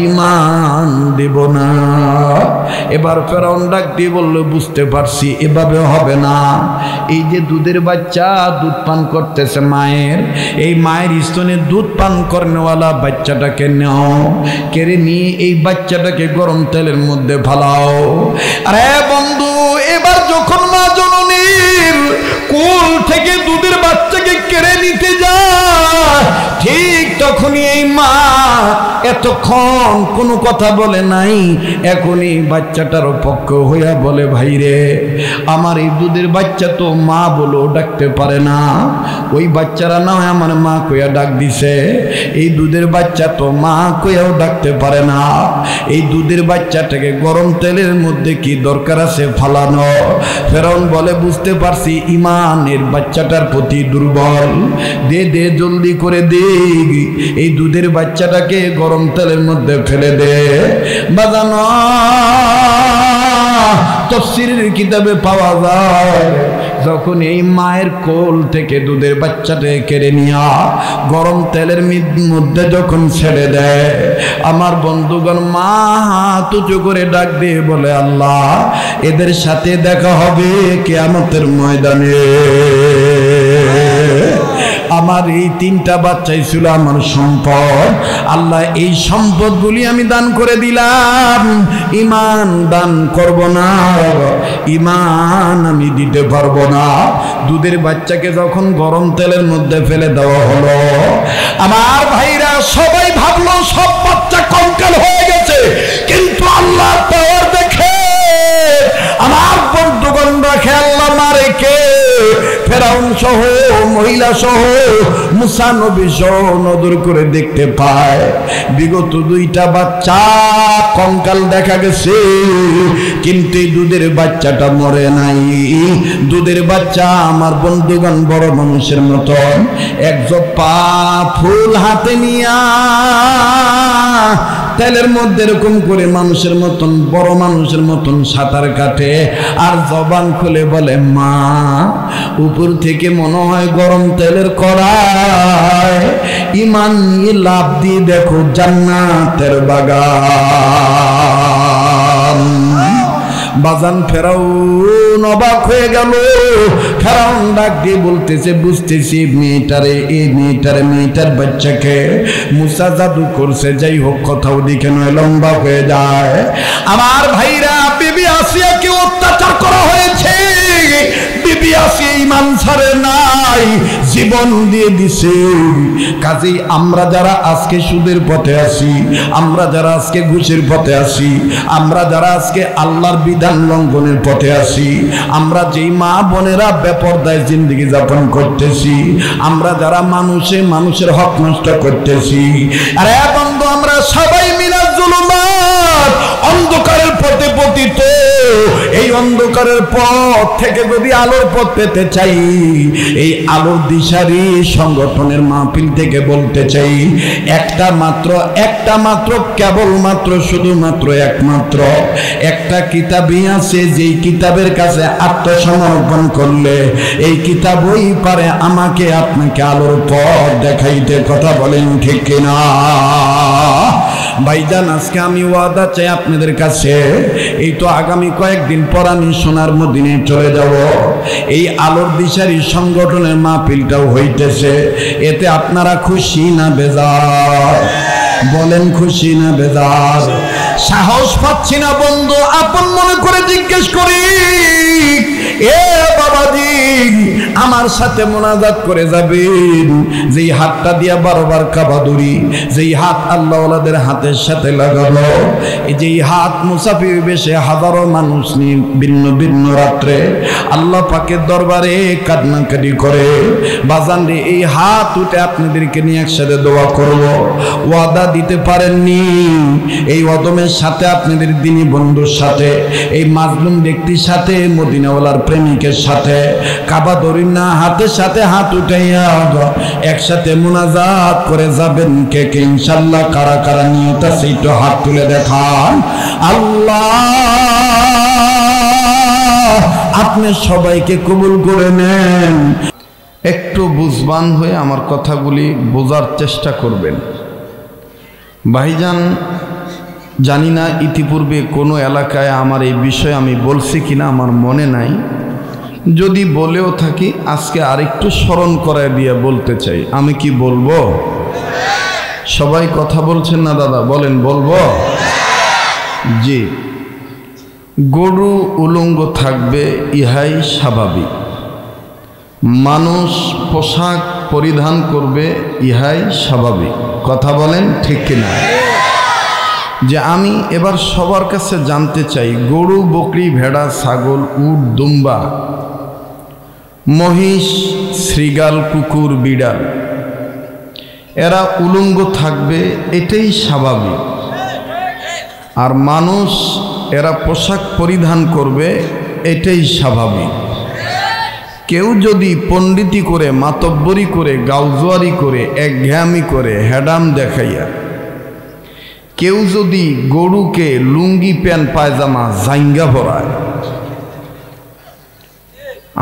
ঈমান দেব না। এবার ফেরাউন ডাক দিয়ে বললো বুঝতে পারছি এভাবে হবে না, এই যে দুধের বাচ্চা দুধ পান করতেছে মায়ের, এই মায়ের স্তনে দুধ পান করনেওয়ালা বাচ্চাটাকে নাও, কেড়ে নিয়ে এই বাচ্চাটাকে গরম তেলের মধ্যে ফালাও। আরে বন্ধু, এবার যখন মা জননীর কোল থেকে দুধের বাচ্চাকে কেড়ে নিতে যায়, ঠিক তখনই এই মা এতক্ষণ কোনো কথা বলে নাই, এখনই বাচ্চাটারও পক্ষ হইয়া বলে, ভাই রে, আমার এই দুধের বাচ্চা তো মা বলেও ডাকতে পারে না। ওই বাচ্চারা না হয় আমার মা কইয়া ডাক দিছে, এই দুধের বাচ্চা তো মা কইয়াও ডাকতে পারে না। এই দুধের বাচ্চাটাকে গরম তেলের মধ্যে কি দরকার আছে ফালানো? ফেরাউন বলে, বুঝতে পারছি ইমানের বাচ্চাটার প্রতি দুর্বল, দে দে জলদি করে দে, এই দুধের বাচ্চাটাকে গরম তেলের মধ্যে ফেলে দে। বাজানো তাফসীরের কিতাবে পাওয়া যায়, যখন এই মায়ের কোল থেকে দুধের বাচ্চাটাকে কেড়ে নিয়া গরম তেলের মধ্যে যখন ছেড়ে দেয়, আমার বন্ধুগণ মা হাত উঁচু করে ডাক দিয়ে বলে, আল্লাহ, এদের সাথে দেখা হবে কিয়ামতের ময়দানে। আমার এই তিনটা বাচ্চাই ছিল আমার সম্পদ, আল্লাহ এই সম্পদগুলি আমি দান করে দিলাম, ঈমান দান করব না, ঈমান আমি দিতে পারবো না। দুধের বাচ্চাকে যখন গরম তেলের মধ্যে ফেলে দেওয়া হলো, আমার ভাইরা সবাই ভাবলো সব বাচ্চা কঙ্কাল হয়ে গেছে, কিন্তু আল্লাহর পাওয়ার দেখে আমার বন্ধুগণরা খেয়াল্লা মারে কে? ফেরাউন সহ, মহিলা সহ, মুসা নবী সহ নজর করে দেখতে পায় বিগত দুইটা বাচ্চা কঙ্কাল দেখা গেছে, কিন্তু এই দুধের বাচ্চাটা মরে নাই। দুধের বাচ্চা আমার বন্ধুগণ বড় মানুষের মতন এক জোপা ফুল হাতে নিয়া তেলের মধ্যে এরকম করে মানুষের মতন, বড় মানুষের মতন সাঁতার কাটে আর জবান খুলে বলে, মা, উপর থেকে মনে হয় গরম তেলের কড়াই, ঈমান নিয়ে লাভ দিয়ে দেখো জান্নাতের বাগান। বাজান ফেরাউন অবাক হয়ে গেল। ফেরাউন ডাক দিয়ে বলতেছে, বুঝতেছি মেয়েটার বাচ্চাকে মুসা জাদু করছে, যাই হোক কথাও দিকে নয় লম্বা হয়ে যায়। আমার ভাইরা, বিবি আসিয়াকে অত্যাচার করা হয়েছে, বিবি আসিয়া ঈমান ছাড়ে নাই, জীবন দিয়ে দিছে। কাজেই আমরা যারা আজকে সুদের পথে আছি, আমরা যারা আজকে ঘুষের পথে আছি, আমরা যারা আজকে আল্লাহর বিধান লঙ্ঘনের পথে আছি, আমরা যেই মা বোনেরা বেপরদায় জিন্দগি যাপন করতেছি, আমরা যারা মানুষের হক নষ্ট করতেছি, আরে বন্ধু, আমরা সবাই মিনাজ জুলুমাত, অন্ধকারের পথে পতিত। এই অন্ধকারের পথ থেকে যদি আলোর পথ পেতে চাই, এই আলোর দিশারি সংগঠনের মাহফিল থেকে বলতে চাই, একটা মাত্র কেবলমাত্র শুধুমাত্র একমাত্র একটা কিতাবই আছে, যেই কিতাবের কাছে আত্মসমর্পণ করলে এই কিতাবই পারে আমাকে আপনাকে আলোর পথ দেখাইতে। কথা বলেন ঠিক কিনা? ভাইজান, আজকে আমি ওয়াদা চাই আপনাদের কাছে, এই তো আগামী কয়েকদিন পর আমি সোনার মদিনায় চলে যাব। এই আলোর দিশারি সংগঠনের মাহফিলটাও হইতেছে, এতে আপনারা খুশি না বেজার? বলেন খুশি না বেজার? সাহস পাচ্ছি না বন্ধু, আপন মনে করে জিজ্ঞেস করি, এ বাবাজি, আমার সাথে মোনাজাত করে যাবেন, যেই হাতটা দিয়া 12 বার কাবা দূরি, যেই হাত আল্লাহ ওয়ালাদের হাতের সাথে লাগালো, এই যেই হাত মুসাফির বেশে হাজারো মানুষ নিয়ে ভিন্ন ভিন্ন রাত্রে আল্লাহ পাকের দরবারে কান্নাকাটি করে, বাজান রে, এই হাত উঠে আপনাদেরকে নিয়ে একসাথে দোয়া করব। ওয়াদা দিতে পারেননি, এই ওয়াদমের সাথে আপনাদের দিনী বন্ধুর সাথে, এই মাজলুম ব্যক্তির সাথে, মদিনাওয়ালার প্রেমিকের সাথে কাবা দরির না হাতের সাথে হাত উঠাইয়া একসাথে মুনাজাত করে যাবেন। কে কে ইনশাআল্লাহ কারা কারা নিয়ত আছে একটু হাত তুলে দেখান। আল্লাহ আপনি সবাইকে কবুল করে নেন। একটু বুঝবান হয়ে আমার কথাগুলি বোঝার চেষ্টা করবেন। ভাইজান, জানি না ইতিপূর্বে কোনো এলাকায় আমার এই বিষয়ে আমি বলছি কিনা, আমার মনে নাই। যদি বলেও থাকি, আজকে আরেকটু স্মরণ করায় দিয়ে বলতে চাই। আমি কি বলবো? সবাই কথা বলছেন না দাদা? বলেন, বলবো? জি। গরু উলঙ্গ থাকবে, ইহাই স্বাভাবিক। মানুষ পোশাক পরিধান করবে, ইহাই স্বাভাবিক। কথা বলেন ঠিক কিনা? যে আমি এবার সবার কাছে জানতে চাই, গরু, বকরি, ভেড়া, ছাগল, উট, দুম্বা, মহিষ, শৃগাল, কুকুর, বিড়াল, এরা উলঙ্গ থাকবে, এটাই স্বাভাবিক। আর মানুষ এরা পোশাক পরিধান করবে, এটাই স্বাভাবিক। কেউ যদি পণ্ডিতি করে, মাতব্বরি করে, গাউজুয়ারি করে, একঘেয়ামি করে, হেডাম দেখাইয়া কেউ যদি গরুকে লুঙ্গি প্যান্ট পায়জামা জাইঙ্গা ভরায়,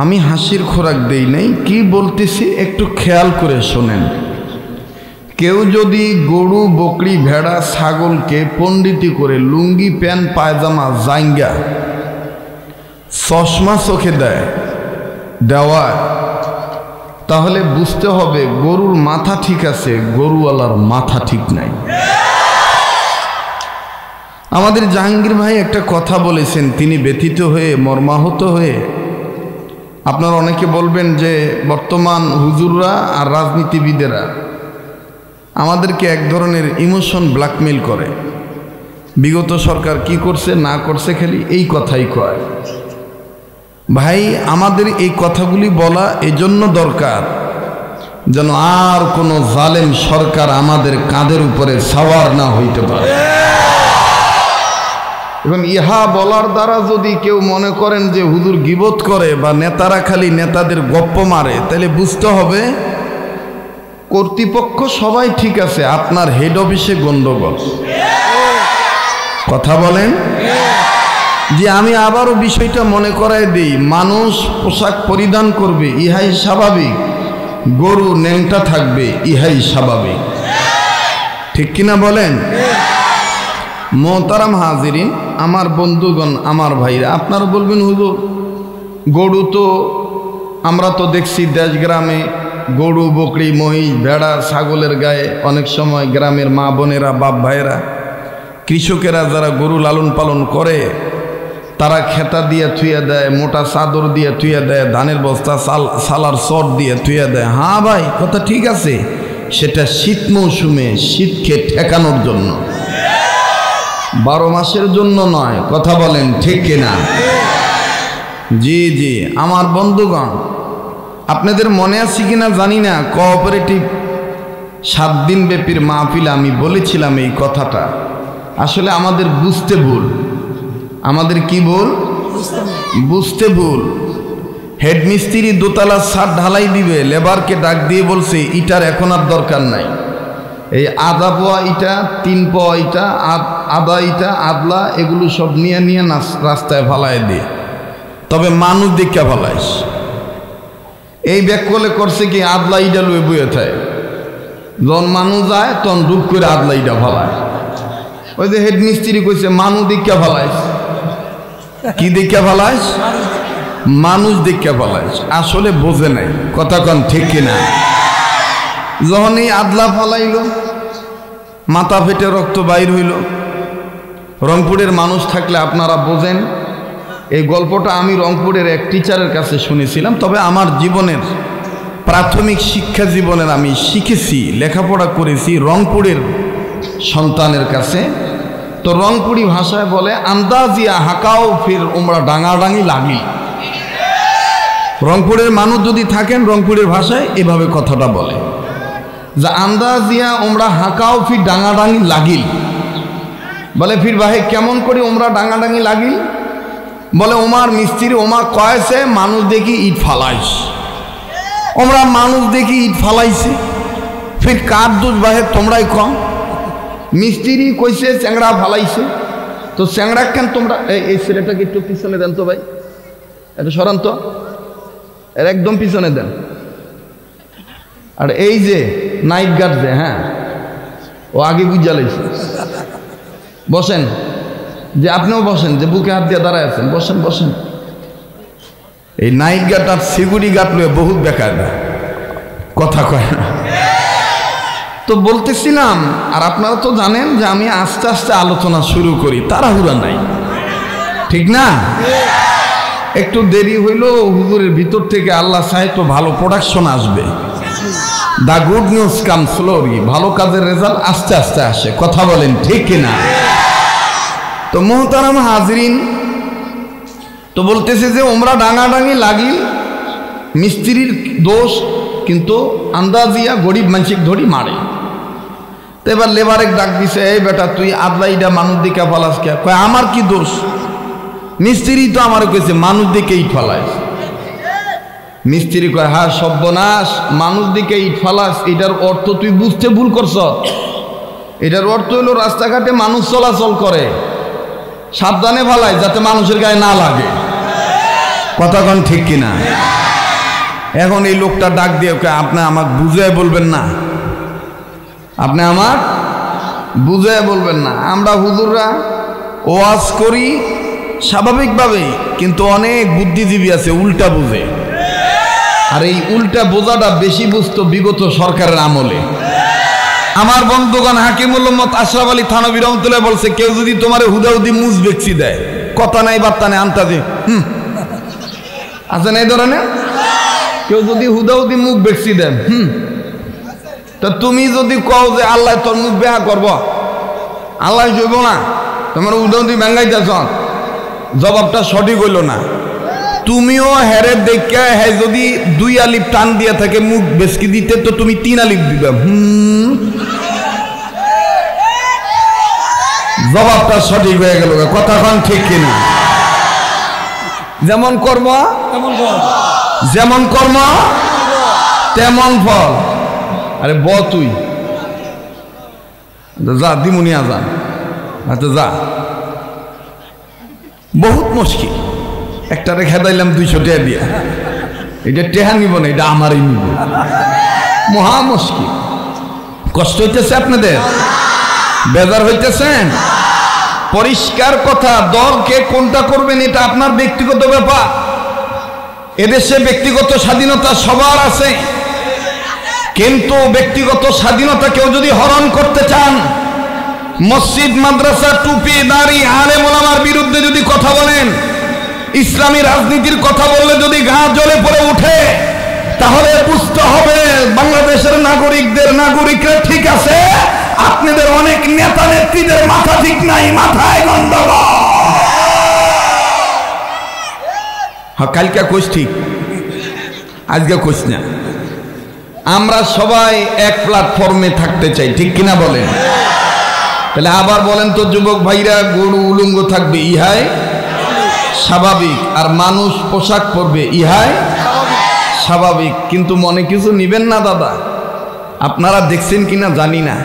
আমি হাসির খোরাক দেই নাই, কি বলতেছি একটু খেয়াল করে শোনেন। কেউ যদি গরু, বকরি, ভেড়া, ছাগলকে পণ্ডিতি করে লুঙ্গি প্যান্ট পায়জামা জাইঙ্গা চশমা চোখে দেওয়ায়, তাহলে বুঝতে হবে গরুর মাথা ঠিক আছে, গরুওয়ালার মাথা ঠিক নাই। আমাদের জাহাঙ্গীর ভাই একটা কথা বলেছেন, তিনি ব্যথিত হয়ে, মর্মাহত হয়ে। আপনারা অনেকে বলবেন যে বর্তমান হুজুররা আর রাজনীতিবিদেরা আমাদেরকে এক ধরনের ইমোশন ব্ল্যাকমেইল করে। বিগত সরকার কি করছে না করছে খালি এই কথাই কয়। ভাই, আমাদের এই কথাগুলি বলা এজন্য দরকার যেন আর কোনো জালেম সরকার আমাদের কাঁধের উপরে সাওয়ার না হইতে পারে। এবং ইহা বলার দ্বারা যদি কেউ মনে করেন যে হুজুর গীবত করে বা নেতারা খালি নেতাদের গপ্প মারে, তাহলে বুঝতে হবে কর্তৃপক্ষ সবাই ঠিক আছে, আপনার হেড অফিসে গন্ডগোল। কথা বলেন। যে আমি আবারও বিষয়টা মনে করাই দিই, মানুষ পোশাক পরিধান করবে, ইহাই স্বাভাবিক। গরু ন্যাংটা থাকবে, ইহাই স্বাভাবিক। ঠিক কিনা বলেন? মোহতারাম হাজিরিন, আমার বন্ধুগণ, আমার ভাইরা, আপনারা বলবেন হুজুর গরু তো আমরা তো দেখছি দেশ গ্রামে গরু, বকরি, মহিষ, ভেড়া, ছাগলের গায়ে অনেক সময় গ্রামের মা বোনেরা, বাপ ভাইয়েরা, কৃষকেরা যারা গরু লালন পালন করে, তারা খেতা দিয়ে থুয়ে দেয়, মোটা চাদর দিয়ে থুয়ে দেয়, ধানের বস্তা সালার চট দিয়ে থুয়ে দেয়। হ্যাঁ ভাই, কথা ঠিক আছে, সেটা শীত মৌসুমে শীতকে ঠেকানোর জন্য, 12 মাসের জন্য নয়। কথা বলেন ঠিক কিনা? জি জি আমার বন্ধুগণ, আপনাদের মনে আছে কিনা জানি না, কোঅপারেটিভ 7 দিন ব্যাপীর মাহফিলে আমি বলেছিলাম এই কথাটা। আসলে আমাদের বুঝতে ভুল। আমাদের কি ভুল? বুঝতে ভুল। হেডমিস্ত্রি দোতলা ছাদ ঢালাই দিবে, লেবারকে ডাক দিয়ে বলছে ইটার এখন আর দরকার নাই, এই আধা পোয়া ইটা, 3 পোয়া ইটা, আধা ইটা, আদলা, এগুলো সব নিয়ে নিয়ে রাস্তায় ফালায় দিয়ে, তবে মানুষ দেখে ফালাইস। এই ব্যাকলে করছে কি, আদলা ইটা লুয়ে বইয়ে থাকে, যখন মানুষ যায় তখন ডুব করে আদলা ইটা ফালায়। ওই যে হেডমিস্ত্রি কইছে মানুষ দেখে ফালাইস। কি দেখে ফালাইস? মানুষ দেখে ফালাইস। আসলে বোঝে নাই। কথা কন ঠিক কিনা? যখন এই আদলা ফালাইল, মাথা ফেটে রক্ত বাইর হইল। রংপুরের মানুষ থাকলে আপনারা বোঝেন। এই গল্পটা আমি রংপুরের এক টিচারের কাছে শুনেছিলাম, তবে আমার জীবনের প্রাথমিক শিক্ষা জীবনের আমি শিখেছি, লেখাপড়া করেছি রংপুরের সন্তানের কাছে। তো রংপুরি ভাষায় বলে, আন্দাজিয়া হাকাও ফির উমরা ডাঙাডাঙি লাগি। রংপুরের মানুষ যদি থাকেন, রংপুরের ভাষায় এভাবে কথাটা বলে যে আন্দাজিয়া উমরা হাকাও ফির ডাঙাডাঙি লাগিল। বলে ফির ভাই কেমন করে উমরা ডাঙাডাঙি লাগিল? বলে ওমার মিস্ত্রি ওমা কয়েছে মানুষ দেখি ইট ফালাইস। ওমরা মানুষ দেখি ইট ফালাইছে, ফির কার দোষ ভাই তোমরাই কম। মিস্ত্রি কইছে চ্যাংড়া ফালাইছে, তো চ্যাংড়া কেন তোমরা? এই ছেলেটাকে একটু পিছনে দেন তো ভাই, একটু সরান তো, এর একদম পিছনে দেন। আর এই যে নাইট গার্ড যে, হ্যাঁ ও আগে বুঝা লাইছে। বসেন, যে আপনিও বসেন, যে বুকে হাত দিয়ে দাঁড়ায় আছেন, বসেন বসেন। এই নাইট গার্ড আর সিকিউরিটি গার্ড লয়ে বহুত বেকার কথা কয় না। তো বলতেছিলাম, আর আপনারা তো জানেন যে আমি আস্তে আস্তে আলোচনা শুরু করি, তাড়াহুড়া নাই, ঠিক না? একটু দেরি হইল, হুজুরের ভিতর থেকে আল্লাহ চাহে তো ভালো প্রোডাকশন আসবে। The good news come slowly, ভালো কাজের রেজাল্ট আস্তে আস্তে আসে। কথা বলেন ঠিক কিনা? তো মোহতারাম হাজরিন, তো বলতেছে যে ওমরা ডাঙাডাঙি লাগিল, মিস্ত্রির দোষ, কিন্তু আন্দাজিয়া গরিব মানসিক ধরি মারে। তো এবার লেবারেক ডাক দিছে, এই বেটা তুই আদলাইটা মানুষ দিকে ফলাস কে? কয় আমার কি দোষ? মিস্ত্রি তো আমার কইছে মানুষ দিকে ইট ফলাইস। মিস্ত্রি কয় হ্যাঁ সর্বনাশ, মানুষ দিকে ইট ফালাস, এটার অর্থ তুই বুঝতে ভুল করছ। এটার অর্থ হলো রাস্তাঘাটে মানুষ চলাচল করে, সাবধানে ফালায় যাতে মানুষের গায়ে না লাগে। কথা কোন ঠিক কিনা? এখন এই লোকটা ডাক দিয়ে আপনি আমাকে বুঝায় বলবেন না, আপনি আমার বুঝায় বলবেন না। আমরা হুজুররা ওয়াজ করি স্বাভাবিকভাবেই, কিন্তু অনেক বুদ্ধিজীবী আছে উল্টা বুঝে, আর এই উল্টা বোঝাটা বেশি বুঝতো বিগত সরকারের আমলে। আমার বন্ধুগণ হাকিমুল উম্মত আশরাফ আলী থানভী রহমাতুল্লাহ বলছে, কেউ যদি তোমারে হুদাহুদি মুজ বেচি দেয়, কথা নাই বার্তা নেই, আন্তাজে আছে না এই ধরনের, কেউ যদি হুদাহুদি মুখ বেচি দেন, তা তুমি যদি কও যে আল্লাহ তোর মুখ বেহা করব, আল্লাহ জইব না, তোমার হুদাহুদি ব্যাঙ্গাইতেছ, জবাবটা সঠিক হইল না। তুমিও হেরে দেখে হ্যাঁ যদি 2 আলিফ টান দিয়ে থাকে মুখ বেসকি দিতে, তো তুমি 3 আলিফ দিবে, জবাবটা সঠিক হয়ে গেল। কথা কোন ঠিক কিনা? যেমন কর্ম যেমন কর্ম তেমন ফল। আরে তুই যা দিমুনি আজান, আচ্ছা যা, বহুত মুশকিল। একটা রেখা দিলাম 200 টাকা দিয়া, এটা টেহা নিব না, এটা আমারই নিব, মহা মুশকিল। কষ্ট হইতেছে আপনাদের, বেজার হইতেছেন? পরিষ্কার কথা, দলকে কোনটা করবেন এটা আপনার ব্যক্তিগত ব্যাপার। এদেশে ব্যক্তিগত স্বাধীনতা সবার আছে, কিন্তু ব্যক্তিগত স্বাধীনতা কেউ যদি হরণ করতে চান, মসজিদ মাদ্রাসা টুপি দাড়ি আলেম ওলামার বিরুদ্ধে যদি কথা বলেন, ইসলামী রাজনীতির কথা বললে যদি গা জ্বলে পড়ে উঠে, তাহলে বুঝতে হবে বাংলাদেশের নাগরিকরা ঠিক আছে, আপনাদের অনেক নেতা নেত্রীদের মাথা ঠিক নাই, মাথায় গন্ডগোল। হ্যাঁ, কালকে কোচ ঠিক, আজকে কোচ না। আমরা সবাই এক প্ল্যাটফর্মে থাকতে চাই, ঠিক কিনা বলেন? তাহলে আবার বলেন তো যুবক ভাইরা, গরু উলঙ্গ থাকবে ইহাই স্বাভাবিক, আর মানুষ পোশাক পরবে ইহাই স্বাভাবিক। কিন্তু মনে কিছু নিবেন না দাদা। আপনারা দেখছেন কিনা জানি না,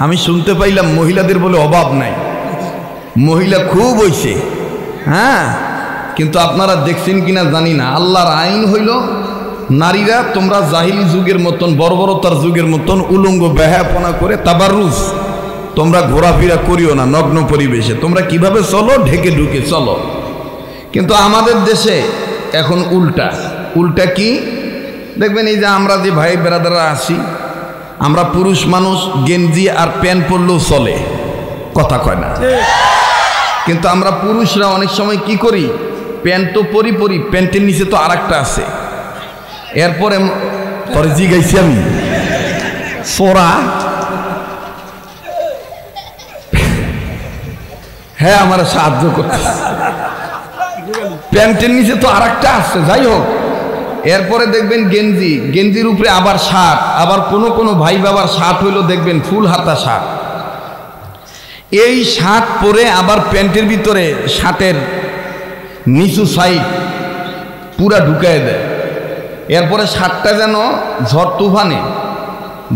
আমি শুনতে পাইলাম মহিলাদের বলে অভাব নাই, মহিলা খুব হইছে, হ্যাঁ, কিন্তু আপনারা দেখছেন কিনা জানি না। আল্লাহর আইন হইল, নারীরা তোমরা জাহিলি যুগের মতন, বর্বরতার যুগের মতন উলঙ্গ বেহায়াপনা করে তাবাররুজ তোমরা ঘোরাফেরা করিও না, নগ্ন পরিবেশে তোমরা কিভাবে চলো, ঢেকে ঢুকে চলো। কিন্তু আমাদের দেশে এখন উল্টা। উল্টা কি দেখবেন, এই যে আমরা যে ভাই বেরাদাররা আছি, আমরা পুরুষ মানুষ গেঞ্জি আর প্যান্ট পরলেও চলে, কথা কয় না। কিন্তু আমরা পুরুষরা অনেক সময় কি করি, প্যান্ট তো পরি, প্যান্টের নিচে তো আর একটা আছে। এরপরে পরে জিগাইছি আমি, সোরা, হ্যাঁ আমার সাহায্য করতে, প্যান্টের নিচে তো আর একটা আছে, যাই হোক। এরপরে দেখবেন গেঞ্জির উপরে আবার শার্ট, আবার কোনো ভাই বাবার শার্ট হইলো দেখবেন ফুল হাতা শার্ট। এই শার্ট পরে আবার প্যান্টের ভিতরে শার্টের নিচু সাইড পুরা ঢুকায় দেয়। এরপরে শার্টটা যেন ঝড় তুফানে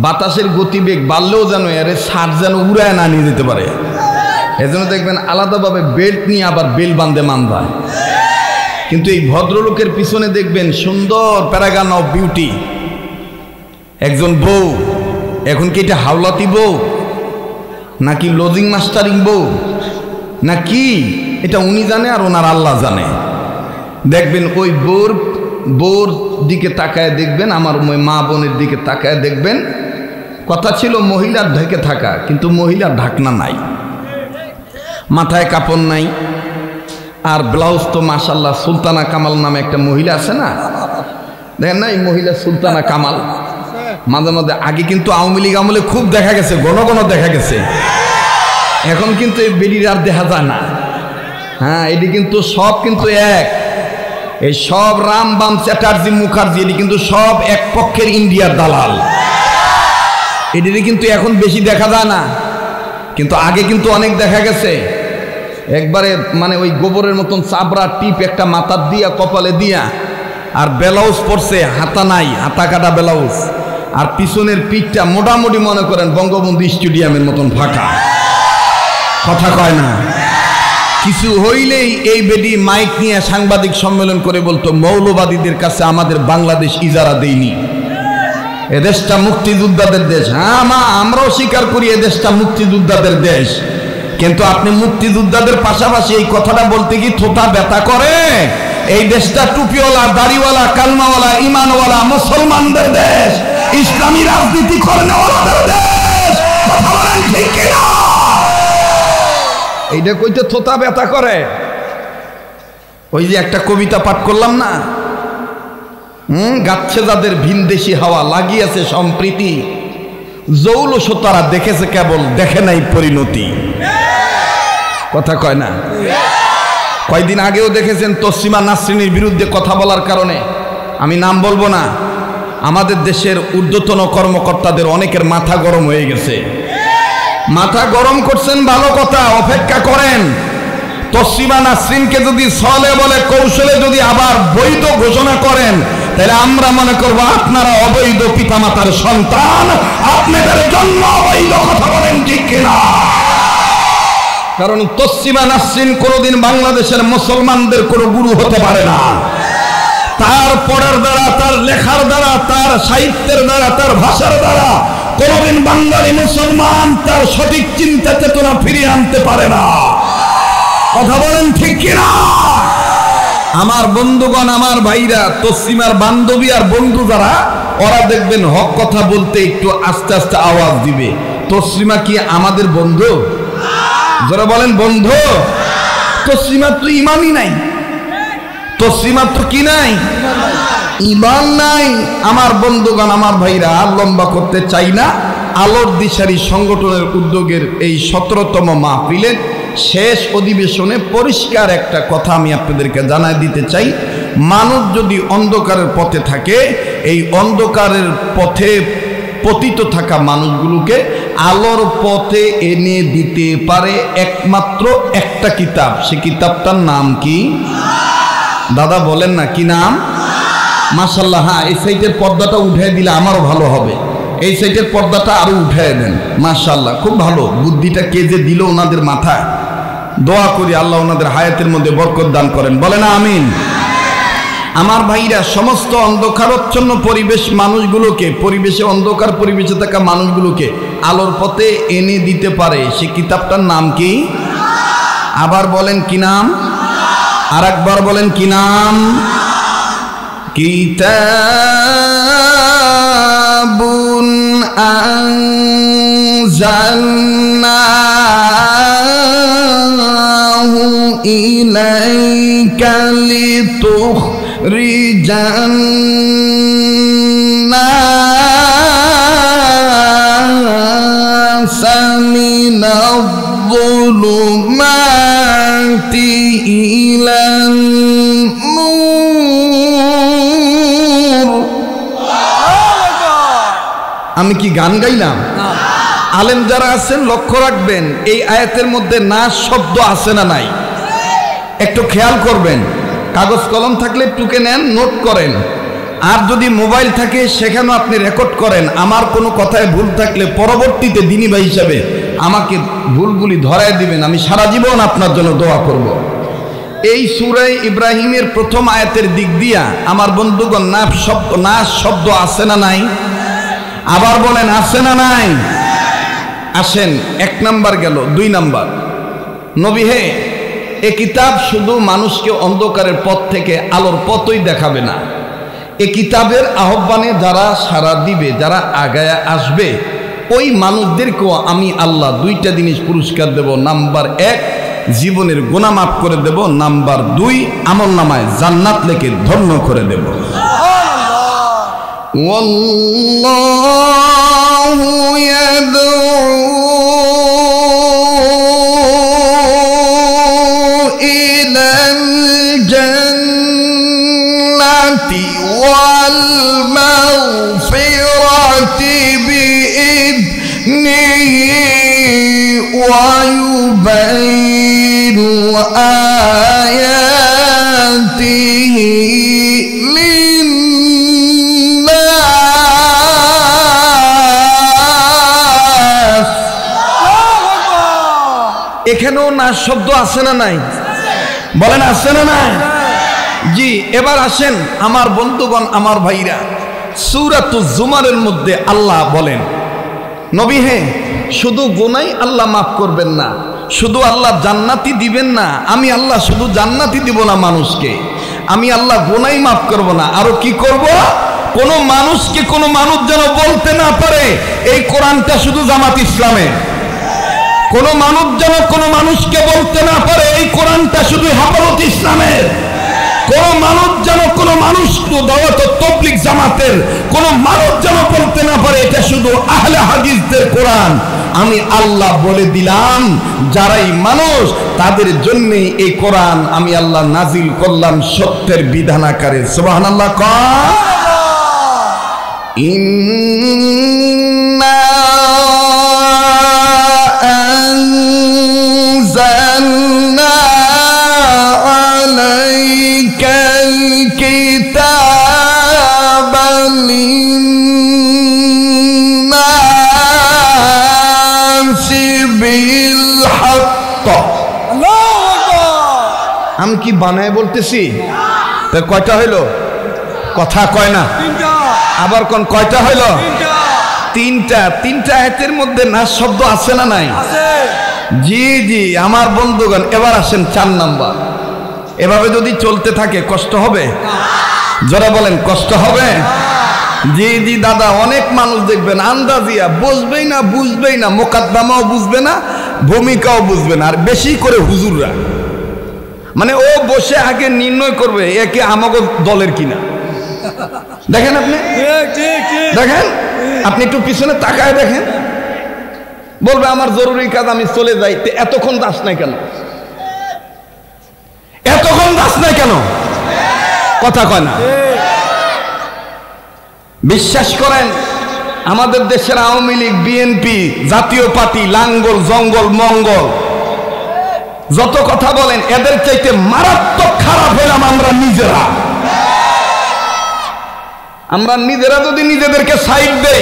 বাতাসের গতিবেগ বাড়লেও যেন এর শার্ট যেন উড়ায় না নিয়ে যেতে পারে, এজন্য দেখবেন আলাদাভাবে বেল্ট নিয়ে আবার বেল বাঁধে মানবায়। কিন্তু এই ভদ্রলোকের পিছনে দেখবেন সুন্দর প্যারাগান অফ বিউটি একজন বউ। এখন কি এটা হাওলাতি বউ নাকি লজিং মাস্টারিং বউ নাকি, এটা উনি জানে আর ওনার আল্লাহ জানে। দেখবেন ওই বউর দিকে তাকায় দেখবেন, আমার মা বোনের দিকে তাকায় দেখবেন, কথা ছিল মহিলার ঢেকে থাকা, কিন্তু মহিলার ঢাকনা নাই, মাথায় কাপড় নাই, আর ব্লাউজ তো মাশাল্লাহ সুলতানা কামাল নামে একটা মহিলা আছে না, দেখেন না এই মহিলা সুলতানা কামাল, মাঝে মাঝে আগে কিন্তু আওয়ামী লীগ আমলে খুব দেখা গেছে, ঘন ঘন দেখা গেছে। এখন কিন্তু এই বেডির আর দেখা যায় না। হ্যাঁ, এটি কিন্তু সব কিন্তু এক, এই সব রাম বাম চ্যাটার্জি মুখার্জি এটি কিন্তু সব এক পক্ষের ইন্ডিয়ার দালাল। এটি কিন্তু এখন বেশি দেখা যায় না, কিন্তু আগে কিন্তু অনেক দেখা গেছে। একবারে মানে ওই গোবরের মতন চাবড়া টিপ একটা মাথার দিয়া কপালে দিয়া, আর ব্লাউজ পরছে হাতা নাই, হাতা কাটা ব্লাউজ, আর পিছনের পিঠটা মোটামুটি মনে করেন বঙ্গবন্ধু স্টেডিয়ামের মতন ফাঁকা, কথা কয় না। কিছু হইলেই এই বেডি মাইক নিয়ে সাংবাদিক সম্মেলন করে বলতো, মৌলবাদীদের কাছে আমাদের বাংলাদেশ ইজারা দেয়নি, এ দেশটা মুক্তিযোদ্ধাদের দেশ। হ্যাঁ মা, আমরাও স্বীকার করি এ দেশটা মুক্তিযোদ্ধাদের দেশ, কিন্তু আপনি মুক্তিযোদ্ধাদের পাশাপাশি এই কথাটা বলতে কি থোতা ব্যথা করে? এই দেশটা টুপিওয়ালা, দাড়িওয়ালা, কালমাওয়ালা, ইমানওয়ালা মুসলমানদের দেশ, ইসলামী রাজনীতি করেনওয়ালাদের দেশ। কথা বলেন ঠিক কিনা? এইটা কইতে থোতা ব্যথা করে। ওই যে একটা কবিতা পাঠ করলাম না, গাচ্ছে যাদের ভিনদেশি হাওয়া, লাগিয়েছে সম্প্রীতি, জৌলস তারা দেখেছে কেবল, দেখে নাই পরিণতি। কথা কয় না? কয়দিন আগেও দেখেছেন তসলিমা নাসরিনের বিরুদ্ধে কথা বলার কারণে, আমি নাম বলবো না, আমাদের দেশের ঊর্ধ্বতন কর্মকর্তাদের অনেকের মাথা গরম হয়ে গেছে। মাথা গরম করছেন ভালো কথা, অপেক্ষা করেন। তসলিমা নাসরিনকে যদি ছলে বলে কৌশলে যদি আবার বৈধ ঘোষণা করেন, তাহলে আমরা মনে করবো আপনারা অবৈধ পিতামাতার সন্তান, আপনাদের জন্ম অবৈধ। কথা বলেন ঠিক কিনা? কারণ তসলিমা নাসরিন কোনোদিন বাংলাদেশের মুসলমানদের কোনো গুরু হতে পারে না। তার পড়ার দ্বারা, তার লেখার দ্বারা, তার সাহিত্যের দ্বারা, তার ভাষার দ্বারা কোনোদিন বাঙালি মুসলমান তার সঠিক চিন্তা চেতনা ফিরিয়ে আনতে পারে না। কথা বলেন ঠিক কিনা? আমার বন্ধুগণ, আমার ভাইরা, তসলিমার বান্ধবী আর বন্ধু যারা, ওরা দেখবেন হক কথা বলতে একটু আস্তে আস্তে আওয়াজ দিবে। তসলিমা কি আমাদের বন্ধু? যারা বলেন বন্ধু, তসলিমার তো ইমানই নাই, তসলিমার তো কি নাই? ইমান নাই। আমার বন্ধুগণ, আমার ভাইরা, আর লম্বা করতে চাই না। আলোর দিশারি সংগঠনের উদ্যোগের এই 17তম মাহফিলের শেষ অধিবেশনে পরিষ্কার একটা কথা আমি আপনাদেরকে জানাই দিতে চাই। মানুষ যদি অন্ধকারের পথে থাকে, এই অন্ধকারের পথে পতিত থাকা মানুষগুলোকে আলোর পথে এনে দিতে পারে একমাত্র একটা কিতাব। সে কিতাবটার নাম কি? দাদা বলেন না, কি নাম? মাশাআল্লাহ। হ্যাঁ, এই সাইডের পর্দাটা উঠিয়ে দিলে আমারও ভালো হবে। এই সাইডের পর্দাটা আরো উঠিয়ে দেন। মাশাআল্লাহ, খুব ভালো বুদ্ধিটা কে যে দিল ওনাদের মাথায়। দোয়া করি আল্লাহ ওনাদের হায়াতের মধ্যে বরকত দান করেন, বলেন আমিন। আমার ভাইরা, সমস্ত অন্ধকারচ্ছন্ন পরিবেশ মানুষগুলোকে, পরিবেশে অন্ধকার পরিবেশে থাকা মানুষগুলোকে আলোর পথে এনে দিতে পারে সে কিতাবটার নাম কি? আবার বলেন কি নাম? আর একবার বলেন কি নাম? কিতাবুন আনজালনাহু ইলাইকা লিতুখরিজান নাস মিনায-যুলুমাতি ইলান নূর। আমি কি গান গাইলাম? আলেম যারা আছেন লক্ষ্য রাখবেন, এই আয়াতের মধ্যে নাস শব্দ আছে না নাই একটু খেয়াল করবেন। কাগজ কলম থাকলে টুকে নেন, নোট করেন। আর যদি মোবাইল থাকে সেখানেও আপনি রেকর্ড করেন। আমার কোনো কথায় ভুল থাকলে পরবর্তীতে দিনী ভাই হিসাবে আমাকে ভুলগুলি ধরায় দিবেন, আমি সারা জীবন আপনার জন্য দোয়া করব। এই সূরা ইব্রাহিমের প্রথম আয়াতের দিক দিয়া আমার বন্ধুগণ নাস শব্দ আছে না নাই? আবার বলেন আছে না নাই? আসেন, 1 নাম্বার গেল। 2 নাম্বার, নবী হে, এ কিতাব শুধু মানুষকে অন্ধকারের পথ থেকে আলোর পথই দেখাবে না, এ কিতাবের আহ্বানে যারা সাড়া দিবে, যারা আগায় আসবে, ওই মানুষদেরকেও আমি আল্লাহ 2টা জিনিস পুরস্কার দেব। নাম্বার 1, জীবনের গুনাহ মাফ করে দেব। নাম্বার 2, আমল নামায় জান্নাত লেখে ধন্য করে দেব। ওয়াল্লাহু ইয়াদউ ইলাল জান্নাতি ওয়াল মাগফিরাতি বিইذনিহি ওয়া ইউবাইনু আয়াতিহি লিন্নাস। এখানেও না শব্দ আছে না নাই? বলেন আছে না নাই? জি, এবার আসেন আমার বন্ধুগণ, আমার ভাইরা, সূরাতুজ জুমারের মধ্যে আল্লাহ বলেন, নবী হে, শুধু গুনাহ আল্লাহ মাফ করবেন না, শুধু আল্লাহ জান্নাতি দিবেন না, আমি আল্লাহ শুধু জান্নাতি দিব না মানুষকে, আমি আল্লাহ গুনাহ মাফ করব না, আরো কি করব? কোন মানুষকে কোন মানুষ যেন বলতে না পারে এই কোরআনটা শুধু জামাত ইসলামের। কোন মানুষ যেন কোন মানুষকে বলতে না পারে এই কোরআনটা শুধু হেফাজত ইসলামের। কোন মানুষ যেন কোন মানুষ দাওয়াত তাবলীগ জামাতের কোন মানুষ যেন বলতে না পারে এটা শুধু আহলে হাদিসদের কোরআন। আমি আল্লাহ বলে দিলাম, যারাই মানুষ তাদের জন্য এই কোরআন আমি আল্লাহ নাজিল করলাম সত্যের বিধান আকারে। সুবহানাল্লাহ। ইন্না আনজালনা আলাইকাল কিতাবা লিন্নাসি বিল হক। আল্লাহু আকবার। আমি কি বানায় বলতেছি? তো কয়টা হইলো? কথা কয় না, আবার কোন কয়টা হইল? তিনটা। তিনটা আয়াতের মধ্যে না শব্দ আছে না নাই? জি জি আমার বন্ধুগণ, এবার আসেন 4 নাম্বার। এভাবে যদি চলতে থাকে কষ্ট হবে? যারা বলেন কষ্ট হবে? জি জি দাদা, অনেক মানুষ দেখবেন আন্দাজিয়া বুঝবেই না, বুঝবেই না, মোকদ্দমাও বুঝবে না, ভূমিকাও বুঝবে না, আর বেশি করে হুজুররা মানে ও বসে আগে নির্ণয় করবে একে আমাকে দলের কিনা। দেখেন আপনি, দেখেন আপনি একটু পিছনে তাকায় দেখেন, বলবে আমার জরুরি কাজ আমি চলে যাই। এতক্ষণ দাস নাই কেন? এতক্ষণ দাস নাই কেন? কথা কয় না। বিশ্বাস করেন আমাদের দেশের আওয়ামী লীগ, বিএনপি, জাতীয় পার্টি, লাঙ্গল জঙ্গল মঙ্গল যত কথা বলেন, এদের চাইতে মারাত্মক খারাপ হইলাম আমরা নিজেরা। আমরা নিজেরা যদি নিজেদেরকে সাইড দেই,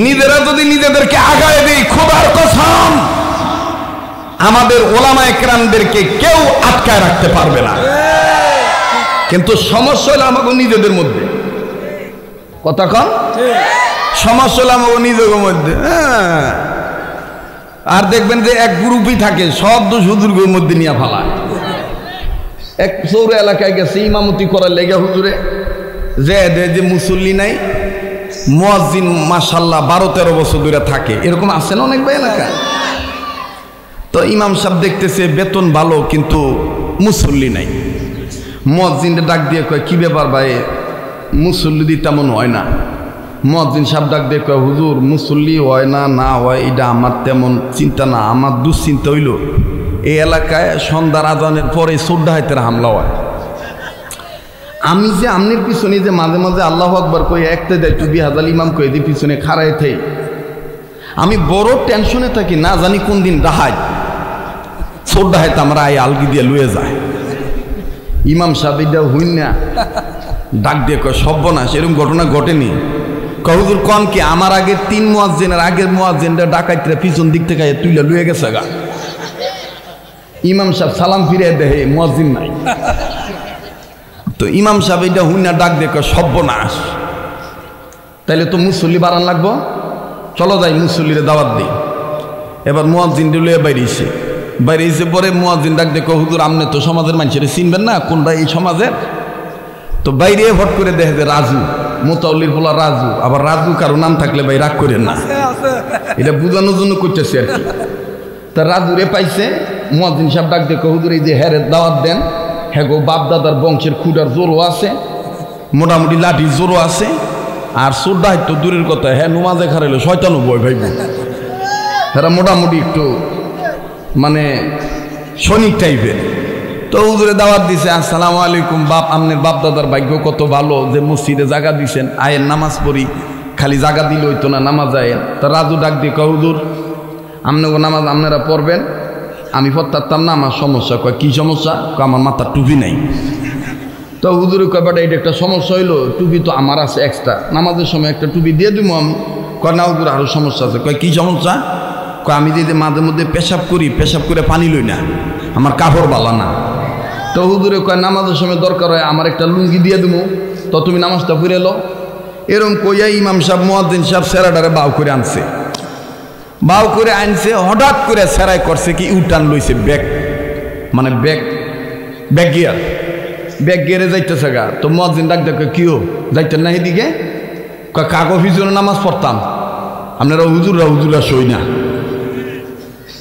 নিজেরা যদি নিজেদেরকে আগায় দেই, খোদার কসম আমাদের ওলামায়ে কেরামদেরকে কেউ আটকায় রাখতে পারবে না। কিন্তু সমস্যা হলো আমাকে নিজেদের মধ্যে। কথা কন, সমস্যা হলো আমাকে নিজেদের মধ্যে। আর দেখবেন যে এক গ্রুপই থাকে, সব দোষ হুজুরের মধ্যে নিয়ে ফেলায়। এক সৌর এলাকায় গেছে ইমামতি করার লেগে হুজুরে, যে মুসল্লি নাই, মুয়াজ্জিন মাশাআল্লাহ 12-13 বছর ধরে থাকে, এরকম আছে না অনেক এলাকায়। তো ইমাম সাহেব দেখতেছে বেতন ভালো কিন্তু মুসল্লি নাই। মুয়াজ্জিনকে ডাক দিয়ে কয়, কি ব্যাপার ভাই, মুসল্লি দি তেমন হয় না। মুয়াজ্জিন সাহেব ডাক দিয়ে কয়, হুজুর মুসল্লি হয় না, না হয় এটা আমার তেমন চিন্তা না, আমার দুশ্চিন্তা হইল এই এলাকায় সন্ধ্যার আজানের পরে চোদ্দা হাতের হামলা হয়। আমি যে আমনের পিছনে যে মাঝে মাঝে আল্লাহু আকবার কই একটা একটু বিহাজাল ইমাম কই দি পিছনে খাড়াই থাই, আমি বড় টেনশনে থাকি, না জানি কোন দিন রাহাই চোদ্দা হাতে আমরা এই আলগি দিয়ে লুয়ে যায়। ইমাম সাহেব এটা হইন না, ডাক দিয়ে কয়, সর্বনাশ, এরকম ঘটনা ঘটেনি। হুজুর কন কি, আমার আগে 3 মুয়াজ্জিনের আগের মুয়াজ্জিনটা ডাকাইতরা পিছন দিক থেকে তুইলা লুয়ে গেছে গা। ইমাম সাহেব সালাম ফিরে দেখে মুয়াজ্জিন নাই। তো ইমাম সাহেব এটা হুইনা ডাক দেখো, সর্বনাশ, তাইলে তো মুসল্লি বাড়ান লাগবো, চলো যাই মুসল্লিরে দাওয়াত দিই। এবার মুয়াজ্জিন লুয়ে বাইরেছে, পরে মুয়াজ্জিন ডাক দেখো, হুজুর আপনি তো সমাজের মানুষের চিনবেন না, কোনটা এই সমাজের? তো বাইরে ভট করে দেখে যে রাজু, মোতাউল্লির বলা রাজু। আবার রাজু কারো নাম থাকলে ভাই রাগ করেন না, এটা বোঝানোর জন্য করতেছে আর কি। তা রাজুরে পাইছে, মুয়াজ্জিন সাহেব ডাক দেখো, হুজুর এই যে হেরের দাওয়াত দেন, হ্যাঁ গো বাপ দাদার বংশের খুঁড়ার জোরও আছে, মোটামুটি লাঠির জোরও আছে, আর সুরডাই তো দূরের কথা, হ্যাঁ নুমাজে খারাইলো শয়তানও ভয় ভাইব। এরা মোটামুটি একটু মানে সৈনিক টাইপের। তো হুজুরে দাওয়াত দিছে, আসসালামু আলাইকুম বাপ, আপনার বাপ দাদার ভাগ্য কত ভালো যে মসজিদে জায়গা দিছেন, আয়ের নামাজ পড়ি, খালি জায়গা দিলে হইতো না, নামাজ আয়েন। তা রাজু ডাক দিয়ে কয় হুজুর আপনাকে নামাজ আপনারা পড়বেন, আমি পড়তাম না, আমার সমস্যা। কয় কি সমস্যা? কয় আমার মাথার টুপি নাই। তো হুজুরে কয় বেটা এটা একটা সমস্যা হইলো, টুপি তো আমার আছে এক্সট্রা, নামাজের সময় একটা টুপি দিয়ে দিব আমি। কয় না হুজুর আরও সমস্যা আছে। কয় কি সমস্যা? কয় আমি যদি মাঝে মধ্যে পেশাব করি, পেশাব করে পানি লই না, আমার কাপড় বালা না। তো হুজুরে কয় নামাজের সময় দরকার হয় আমার একটা লুঙ্গি দিয়ে দেবো, তো তুমি নামাজটা পড়ে এলো। এরম কইয়া ইমাম সাহেব মুয়াজ্জিন সাহেব সেরাডারে বাউ করে আনছে, বাউ করে আনছে। হঠাৎ করে সেরাই করছে কি ইউটার্ন লইছে, ব্যাগ মানে ব্যাগ গিয়ারে যাইতেছে গা। তো মুয়াজ্জিন ডাক দেখে কিও যাইতেন না এদিকে? কয় কাগজ পিছনে নামাজ পড়তাম, আপনারা হুজুররা সই না,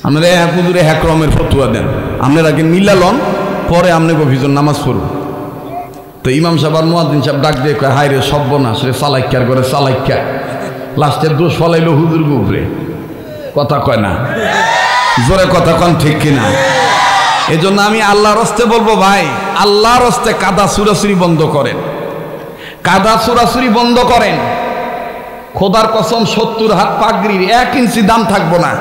আপনারা এক হুজুরে এক রকমের ফতুয়া দেন, আপনারা আগে মিলালন পরে আপনাকে অভিযোগ নামাজ পড়ুন। তো ইমাম সাহেব আর মুয়াজ্জিন সাহেব ডাক দিয়ে কয় হায় রে সর্বনাশ রে, চালাইক্যার করে চালাইক্যা, লাস্টের দোষ ফলাইলো হুজুর গুবরে। কথা কয় না, জোরে কথা কন ঠিক কিনা? এজন্য আমি আল্লাহর হস্তে বলবো ভাই, আল্লাহর হস্তে কাদা চুরাচুরি বন্ধ করেন, কাদা চুরাচুরি বন্ধ করেন। খোদার কসম 70 হাত পাগড়ির 1 ইঞ্চি দাম থাকবো না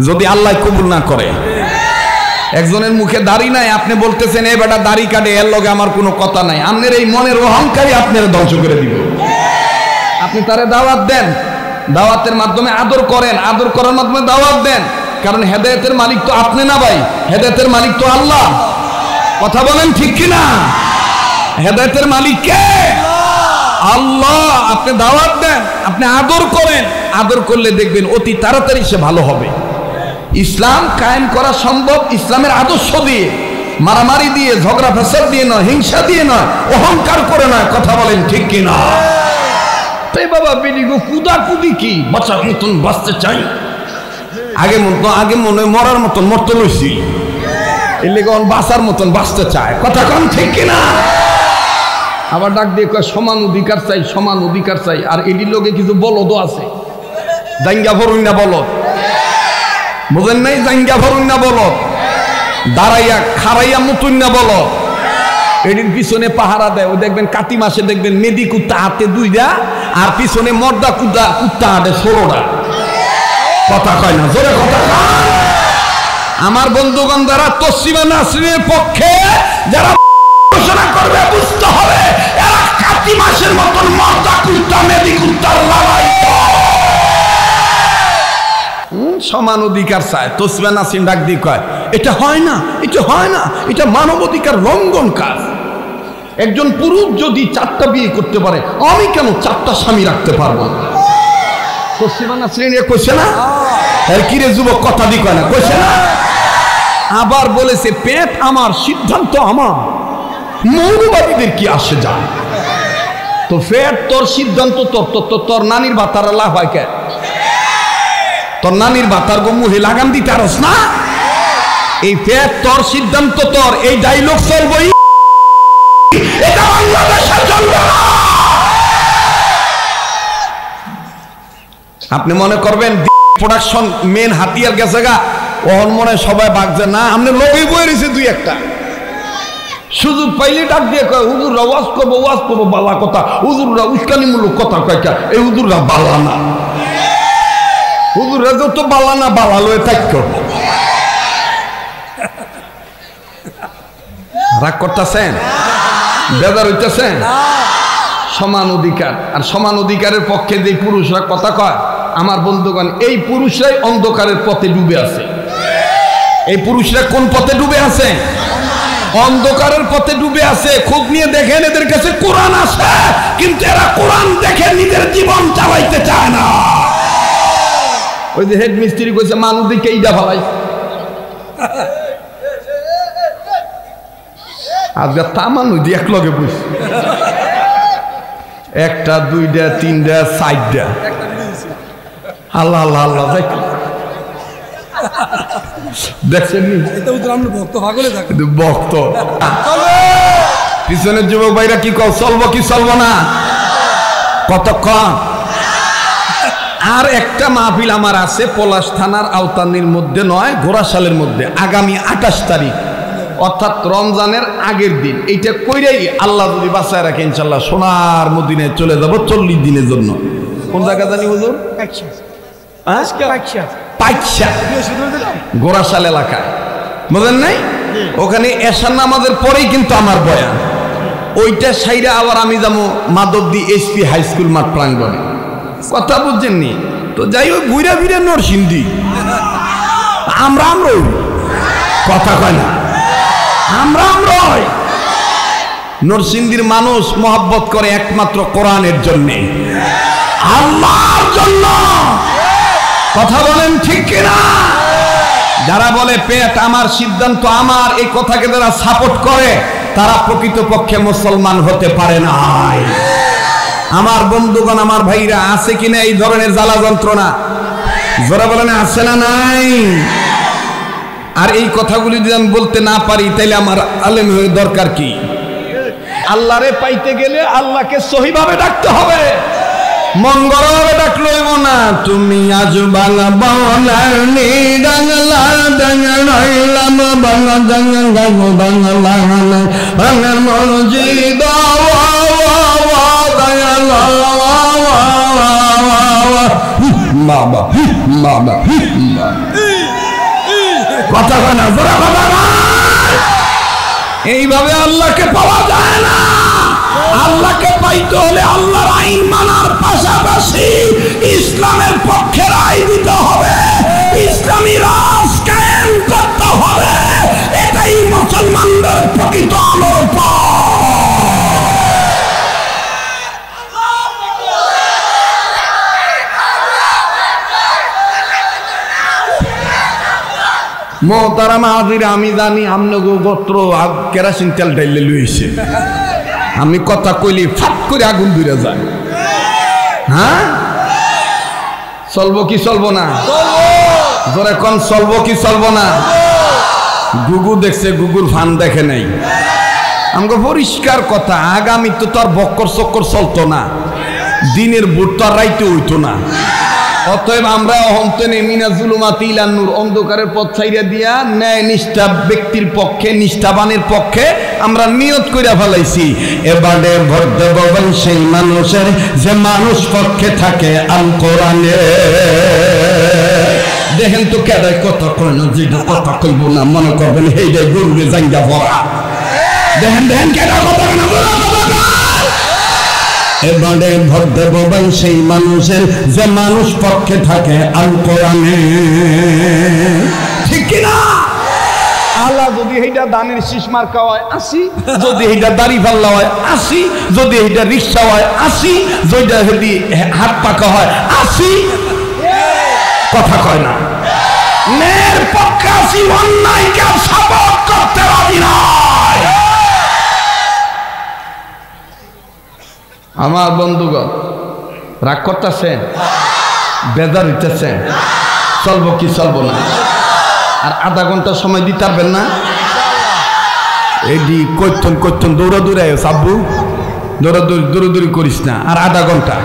যদি আল্লাহ কবুল না করে। একজনের মুখে দাড়ি নাই, আপনি বলতেছেন এ বেটা দাড়ি কাটে, এর লগে আমার কোনো কথা নাই। আপনার এই মনের অহংকারই আপনারা ধ্বংস করে দিব। আপনি তারে দাওয়াত দেন, দাওয়াতের মাধ্যমে আদর করেন, আদর করার মাধ্যমে দাওয়াত দেন, কারণ হেদায়েতের মালিক তো আপনি না ভাই, হেদায়েতের মালিক তো আল্লাহ। কথা বলেন ঠিক কিনা? হেদায়েতের মালিক কে? আল্লাহ। আপনি দাওয়াত দেন, আপনি আদর করেন, আদর করলে দেখবেন অতি তাড়াতাড়ি সে ভালো হবে। ইসলাম কায়েম করা সম্ভব ইসলামের আদর্শ দিয়ে, মারামারি দিয়ে, ঝগড়া ফেসাদ দিয়ে নয়, হিংসা দিয়ে নয়, অহংকার করে নয়। কথা বলেন ঠিক কিনা? তাই বাবা বেরি গো কুদাকুদি কি, বাঁচার মতন বাঁচতে চাই, আগে মনে মরার মতন মরতে লইছি, এর লেগে বাঁচার মতন বাঁচতে চায়। কথা কন ঠিক কিনা? আবার ডাক দিয়ে কয় সমান অধিকার চাই, সমান অধিকার চাই। আর এটির লোকে কিছু বলদও আছে, জাঙ্গা ভরুন না বলদ, বুঝেন নাই? জাঙ্গা ভরুন না বলদ, দাঁড়াইয়া খাড়াইয়া মুতুন না বলদ, এটির পিছনে পাহারা দেয়। ও দেখবেন কাতি মাসে দেখবেন মেদি কুত্তা হাতে 2টা, আর পিছনে মর্দা কুত্তা হাতে 16টা। কথা কয় না, জোরে কথা কয়। আমার বন্ধুগণ যারা তসলিমা নাসরিনের পক্ষে যারা ঘোষণা করবে, বুঝতে হবে এরা কাতি মাসের মতন মর্দা কুত্তা মেদি কুত্তার লড়াই। সমান অধিকার চায়। তসলিমা নাসরিন ডাক দিয়ে কয় এটা হয় না, এটা হয় না, এটা মানবাধিকার লঙ্ঘন কাজ। একজন পুরুষ যদি 4টা বিয়ে করতে পারে, আমি কেন 4টা স্বামী রাখতে পারবো? তসলিমা নাসরিন কইছে না? এর কি রে যুবক কথা দি কয় না, কইছে না? আবার বলেছে পেট আমার, সিদ্ধান্ত আমার, মৌলবাদীদের কি আসে যায়? তো পেট তোর, সিদ্ধান্ত তোর নানির ভাতার লাভ হয় কে? তোর নানির ভাতার গো মুহে লাগাম দিতে পারস না? এই পেট তোর, সিদ্ধান্ত তোর, এই ডায়লগ চলবো, এটা বাংলাদেশে চলবে না। আপনি মনে করবেন প্রোডাকশন মেন হাতিয়ার গেছে গা, ওহন মনে সবাই বাগছে না, আপনি লোকই বয়ে রয়েছে 2-1টা। সুযোগ পাইলে ডাক দিয়ে কয় হুজুররা ওয়াজ করবো বালা কথা, হুজুররা উস্কানিমূলক কথা কয়, এই হুজুররা বালা না, হুজুররা যত বালা না বালা লয়ে থাকতো। রাগ করতেছেন, বেজার হইতেছেন? সমান অধিকার, আর সমান অধিকারের পক্ষে যে পুরুষরা কথা কয়, আমার বন্ধুগণ এই পুরুষরাই অন্ধকারের পথে ডুবে আছে। এই পুরুষরা কোন পথে ডুবে আছে? অন্ধকারের পথে ডুবে আছে। খোঁজ নিয়ে দেখেন, এদের কাছে কোরআন আছে, কিন্তু এরা কোরআন দেখে নিজের জীবন চালাইতে চায় না। ওই যে হেড মিস্ত্রি কইছে মানুষ দিকে এইটা ভালাই, আজকে তামানো দিয়ে এক লগে বুঝ, 1টা 2টা 3টা 4টা, আল্লাহ আল্লাহ আল্লাহ দেখছেন ভক্ত। পিছনের যুবক ভাইরা কি কও, চলবো কি চলবো না? কতক্ষণ? আর একটা মাহফিল আমার আছে পলাশ থানার আওতানির মধ্যে নয়, ঘোড়াশালের মধ্যে, আগামী 28 তারিখ, অর্থাৎ রমজানের আগের দিন। এইটা কইরাই আল্লাহ যদি বাঁচায় রাখে ইনশাল্লাহ সোনার মদিনায় চলে যাব 40 দিনের জন্য। কোন জায়গা জানি হুজুর? পাইকশা, ঘোড়াশাল এলাকায়, বুঝলেন নাই? ওখানে এশার নামাজের পরেই কিন্তু আমার বয়ান। ওইটা সাইরা আবার আমি যাবো মাধবদী এসপি হাই স্কুল মাঠ প্রাঙ্গণে। কথা বুঝছেননি? তো যাই হোক, ঘুরা ফিরে নরসিংদী আমরা কথা কয় না, আমরা নরসিংদীর মানুষ মহব্বত করে একমাত্র কোরআনের জন্যে, আল্লাহর জন্য। কথা বলেন ঠিক কিনা? যারা বলে পেট আমার, সিদ্ধান্ত আমার, এই কথাকে যারা সাপোর্ট করে তারা প্রকৃতপক্ষে মুসলমান হতে পারে নাই। আমার বন্ধুগণ, আমার ভাইরা, আছে কিনা এই ধরনের জ্বালা যন্ত্রণা? যারা বলেন আছে না নাই? আর এই কথাগুলি যদি আমি বলতে না পারি তাহলে আমার আলেম হয়ে দরকার কি? আল্লাহরে পাইতে গেলে আল্লাহকে সহিভাবে ডাকতে হবে, মঙ্গলভাবে ডাকলো না। তুমি আজ বাংলা বাংলানি ডাঙ্গলা ডাঙ্গলাম বাংলা ডাঙ্গলা বাংলা বাংলার মসজিদ বাবা বাবা কথা না, এইভাবে আল্লাহকে পাওয়া যায় না। আল্লাহকে পাইতে হলে আল্লাহর আইন মানার পাশাপাশি ইসলামের পক্ষে রায় দিতে হবে, ইসলামী রাজ কায়েম করতে হবে। এটাই মুসলমানদের প্রকৃত আমল। মোহতারাম হাজির, আমি জানি আমনে গোত্র কেরাসিন তেল ঢাইলে লইছে, আমি কথা কইলি ফাট করে আগুন ধরে যায়। হ্যাঁ, চলবো কি চলবো না? ধরে কোন চলবো কি চলবো না? গুগু দেখছে, গুগুর ফান দেখে নাই। আমাকে পরিষ্কার কথা, আগামী তো তার বক্কর চক্কর চলতো না, দিনের বুট তো আর রাইতে হইতো না। অতএব আমরা অহন্তনে মিনা জুলুমাতি ইলান নূর, অন্ধকারের পথ ছাইরা দিয়া ন্যায় নিষ্ঠা ব্যক্তির পক্ষে, নিষ্ঠাবানের পক্ষে আমরা নিয়ত কইরা ফেলাইছি। এবারে ভোট দেব সেই মানুষের যে মানুষ পক্ষে থাকে আল কোরআনে। দেখেন তো কেডায় কথা কয় না, যেটা কথা কইব না মনে করবেন সেইটাই গরুরে জাঙ্গা ভরা। দেখেন দেখেন কেডা কথা না, এবারে ভোট দেব সেই মানুষের যে মানুষ পক্ষে থাকে আল কোরআনে। ঠিক কিনা? আল্লাহ যদি এইটা দানের শীষ মার্কা হয় 80, যদি এইটা দাড়ি পাল্লা হয় 80, যদি এইটা রিক্সা হয় 80, যদি হাত পাকা হয় 80। কথা কয় না, ন্যায়ের পক্ষে 80, অন্যায়কে সাপোর্ট করতে রাজি নয়। আমার বন্ধুগণ, রাগ করতেছেন, বেজার হইতেছেন, চলবো কি চলবো না? আর আধা ঘন্টা সময় দিতে পারবেন না? এডি কইতন দৌড়া দৌড়াই সাব্বু, দৌড়াদৌড়ি করিস না। আর আধা ঘন্টা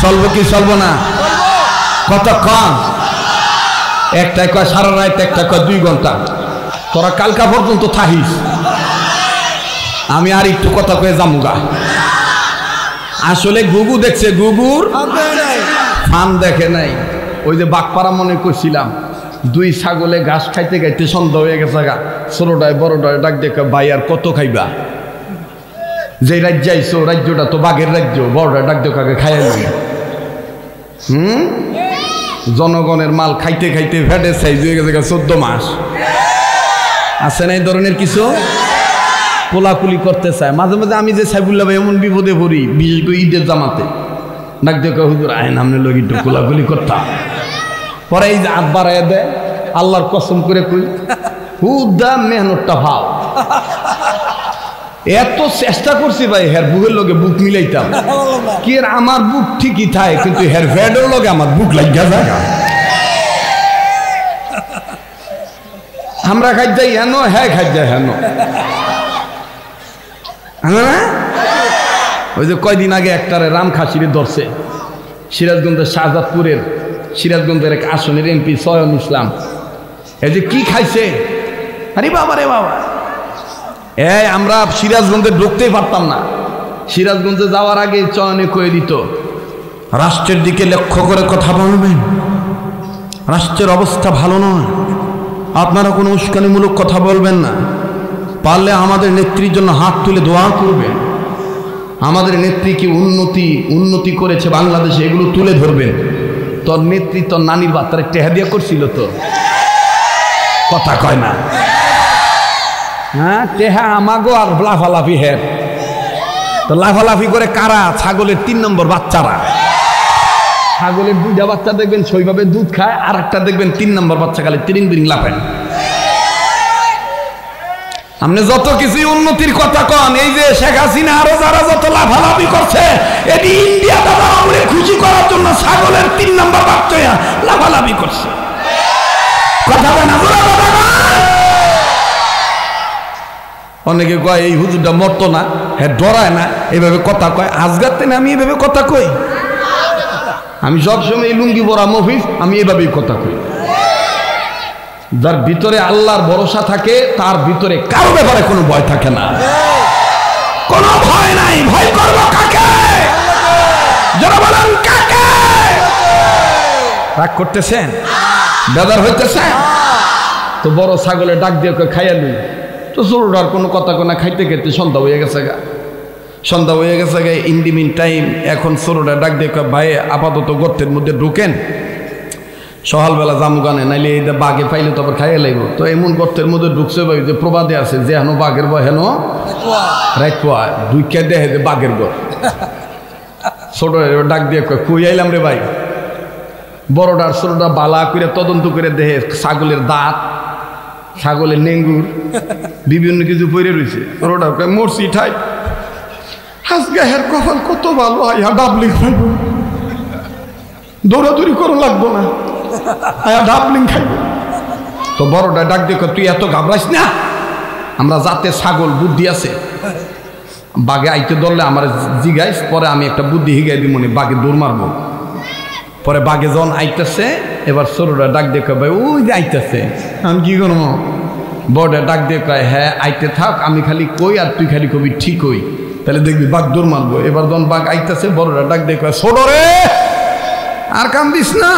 চলবো কি চলবো না? কতক্ষণ? একটাই কয় সারা রাত, একটা কয় 2 ঘন্টা। তোরা কালকা পর্যন্ত থাকিস, আমি আর একটু কথা কয়ে যামুগা। আসলে গুগু দেখছে, গুগুর ফান দেখে নাই। ওই যে বাগপাড়া মনে করছিলাম, 2 ছাগলে ঘাস খাইতে খাইতে সন্ধ্যা হয়ে গেছে গা, ছোটটায় বড়টায় ডাক দেখে, ভাই আর কত খাইবা? যে রাজ্যে আইছো রাজ্যটা তো বাঘের রাজ্য, বড়টা ডাক দেখে খাইয়া নেই। জনগণের মাল খাইতে খাইতে ফেটে সাইজ হয়ে গেছে 14 মাস। আছে না এই ধরনের কিছু? কোলাকুলি করতে চায় মাঝে মাঝে। আমি যে সাইবুল্লাহ ভাই এমন বিপদে পড়ি, বিশেষ করে ঈদের জামাতে, ডাক দেখে হুজুর আইন আমনে লোক একটু কোলাকুলি করতাম। পরে এই যে হাত বাড়াইয়া দেয়, আল্লাহর কসম করে কই, হুদা মেহনতটা ভাও। এত চেষ্টা করছি ভাই হের বুকের লগে বুক মিলাইতাম, কি আর আমার বুক ঠিকই থাকে, কিন্তু হের ফ্যাডের লগে আমার বুক লাগিয়া যায়। আমরা খাই যাই হেন, হ্যাঁ খাই যায় হেন। ওই যে কয়দিন আগে একটারে রাম খাসিরে ধরছে সিরাজগঞ্জের শাহজাদপুরের সিরাজগঞ্জের এক আসনের এমপি সয়ন ইসলাম। এই যে কি খাইছে, আরে বাবা রে বাবা, আমরা সিরাজগঞ্জে ঢুকতেই পারতাম না। সিরাজগঞ্জে যাওয়ার আগে চয়নে কয়ে দিত রাষ্ট্রের দিকে লক্ষ্য করে কথা বলবেন, রাষ্ট্রের অবস্থা ভালো নয়, আপনারা কোনো উস্কানিমূলক কথা বলবেন না, পারলে আমাদের নেত্রীর জন্য হাত তুলে দোয়া করবেন, আমাদের নেত্রী কি উন্নতি করেছে বাংলাদেশে এগুলো তুলে ধরবেন। তোর নেত্রী তোর নানির বাচ্চারা টেহা দিয়া করছিল তো, কথা কয় না, হ্যাঁ টেহা আমাগো আর লাফালাফি হের তো লাফালাফি করে কারা? ছাগলের 3 নম্বর বাচ্চারা। ছাগলের 2টা বাচ্চা দেখবেন সেইভাবে দুধ খায়, আর একটা দেখবেন 3 নম্বর বাচ্চা খালি তিরিং বিরিং লাফেন। আপনি যত কিছু উন্নতির কথা কন, এই যে শেখ হাসিনা আরো যারা যত লাফালাফি করছে এটি ইন্ডিয়া দাদা আমরা খুশি করার জন্য ছাগলের 3 নম্বর বাচ্চা লাফালাফি করছে। কথা বলে না, অনেকে কয় এই হুজুরটা মরতো না, হ্যাঁ ডরায় না, এইভাবে কথা কয়। আজগাতে না আমি এইভাবে কথা কই, আমি সবসময় এই লুঙ্গি পরা মফিজ, আমি এইভাবেই কথা কই। যার ভিতরে আল্লাহর ভরসা থাকে তার ভিতরে কারো ব্যাপারে কোনো ভয় থাকে না, কোনো ভয় নাই। ভয় করবো কাকে? যারা বলেন কাকে? রাগ করতেছেন, বেদার হইতেছেন তো বড় ছাগলে ডাক দিয়ে খাইয়া লই তো ছোটটার কোনো কথা কোনা খাইতে খাইতে সন্ধ্যা হয়ে গেছে গা, সন্ধ্যা হয়ে গেছে গে। ইন্ডিমিন টাইম এখন ছোটটা ডাক দিয়ে ভাই আপাতত গর্তের মধ্যে ঢুকেন, সকালবেলা জামু গানে নাইলে এই বাঘে পাইলে তো আবার খাইয়ে লাগবো। তো এমন গর্তের মধ্যে ঢুকছে ভাই যে প্রবাদে আছে যে হেন বাঘের বয় হেন রাইকুয়া ঢুকিয়া দেখে যে বাঘের গর। ছোট ডাক দিয়ে কই আইলাম রে ভাই। বড়টার ছোটটা বালা করে তদন্ত করে দেখে ছাগলের দাঁত, ছাগলের নেঙ্গুর, বিভিন্ন কিছু পরে রয়েছে। ছোটটা মরছি ঠাই আজকে হের কপাল কত ভালো, আয়া ডাবলিং খাইব, দৌড়াদৌড়ি করো লাগবো না, আয়া ডাবলিং খাইব। তো বড়টা ডাক দিয়ে তুই এত ঘাবড়াইস না, আমরা যাতে ছাগল বুদ্ধি আছে, বাঘে আইতে ধরলে আমার জিগাইস, পরে আমি একটা বুদ্ধি হিগাই দিব মনে, বাঘে দৌড় মারবো। পরে বাঘে যখন আইতেছে এবার ছোটটা ডাক দিয়ে ভাই ওই যে আইতেছে, আমি কি করবো? বড়টা ডাক দিয়ে কয় হ্যাঁ আইতে থাক, আমি খালি কই আর তুই খালি কবি ঠিক হই, তাহলে দেখবি বাঘ দৌড় মারবো। এবার যখন বাঘ আইতেছে বড়টা ডাক দিয়ে কয় ছোট রে আর কাম দিস না,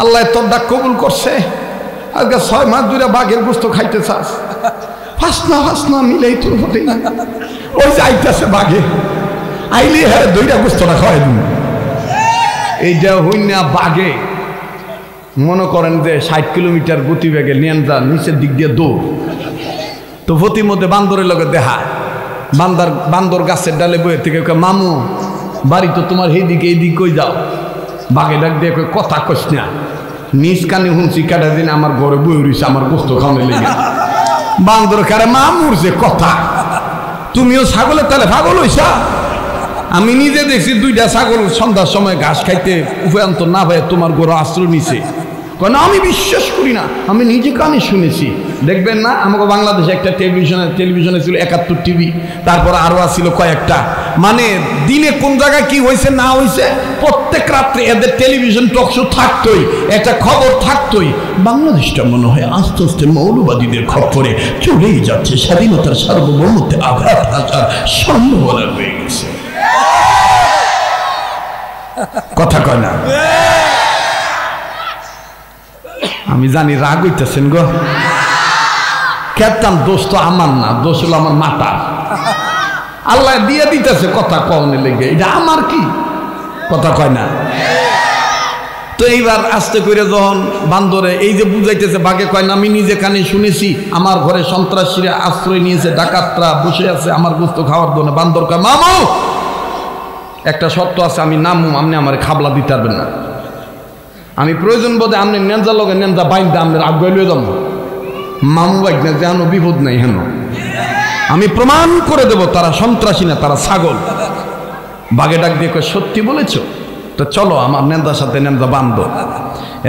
আল্লাহ তোর ডাক কবুল করছে, আজকে 6 মাস ধরে বাঘের গোস্ত খাইতে চাস, ফাঁস না মিলেই তোর হতেই না। ওই যে আইতেছে বাঘে, আইলে হ্যাঁ 2টা গোস্তটা খাওয়াই দিন। এইটা হই না বাঘে মনে করেন যে 60 কিলোমিটার গতিবেগে নিয়ন্ত্রা নিচের দিক দিয়ে দৌড়, তো ভতির মধ্যে বান্দরের লগে দেখা, বান্দর গাছের ডালে বইয়ে থেকে মামু বাড়ি তো তোমার এইদিকে এইদিকে কই যাও? বাঘে ডাক দিয়ে কথা কস না, নিজ কানে শুনছি কাটা দিন আমার ঘরে বই রয়েছে আমার গোস্ত খাওয়ানো লেগে। বান্দর কারে মামুর যে কথা, তুমিও ছাগলের তাহলে পাগল হইছা? আমি নিজে দেখছি 2টা ছাগল সন্ধ্যার সময় ঘাস খাইতে উপায়ন্ত না ভাই তোমার ঘরে আশ্রয় নিছে। না আমি বিশ্বাস করি না, আমি নিজে কানে শুনেছি। দেখবেন না আমাকে বাংলাদেশে একটা টেলিভিশনে ছিল 71 টিভি, তারপর আরও আসছিল কয়েকটা, মানে দিনে কোন জায়গায় কি হয়েছে না হয়েছে প্রত্যেক রাত্রে এদের টেলিভিশন টকশো থাকতোই, একটা খবর থাকতোই। বাংলাদেশটা মনে হয় আস্তে আস্তে মৌলবাদীদের খপ্পরে চলেই যাচ্ছে, স্বাধীনতার সার্বভৌমত্বে আঘাত হাজার সম্ভাবনা হয়ে গেছে। কথা কয় না? আমি জানি রাগ হইতেছেন গো, খেতাম দোষ তো আমার না, দোষ হলো আমার মাতা, আল্লাহ দিয়ে দিতেছে কথা কওনে লেগে, এটা আমার কি? কথা কয় না? তো এইবার আস্তে করে যখন বান্দরে এই যে বুঝাইতেছে, বাঘে কয় না আমি নিজে কানে শুনেছি আমার ঘরে সন্ত্রাসীরা আশ্রয় নিয়েছে, ডাকাতরা বসে আছে আমার গোস্ত খাওয়ার জন্য। বান্দর কয় মামু একটা শর্ত আছে, আমি নামু, আপনি আমার খাবলা দিতে পারবেন না, আমি প্রয়োজন বোধে আপনি নেঞ্জা লগে নেঞ্জা বাইন্দা আপনার আগ্রহ লয়ে যাবো। মামু বাইক না যেন বিপদ নাই, হেন আমি প্রমাণ করে দেব তারা সন্ত্রাসী না, তারা ছাগল। বাঘে ডাক দিয়ে কয় সত্যি বলেছ? তো চলো আমার নেন্দার সাথে নেন্দা বান্ধব।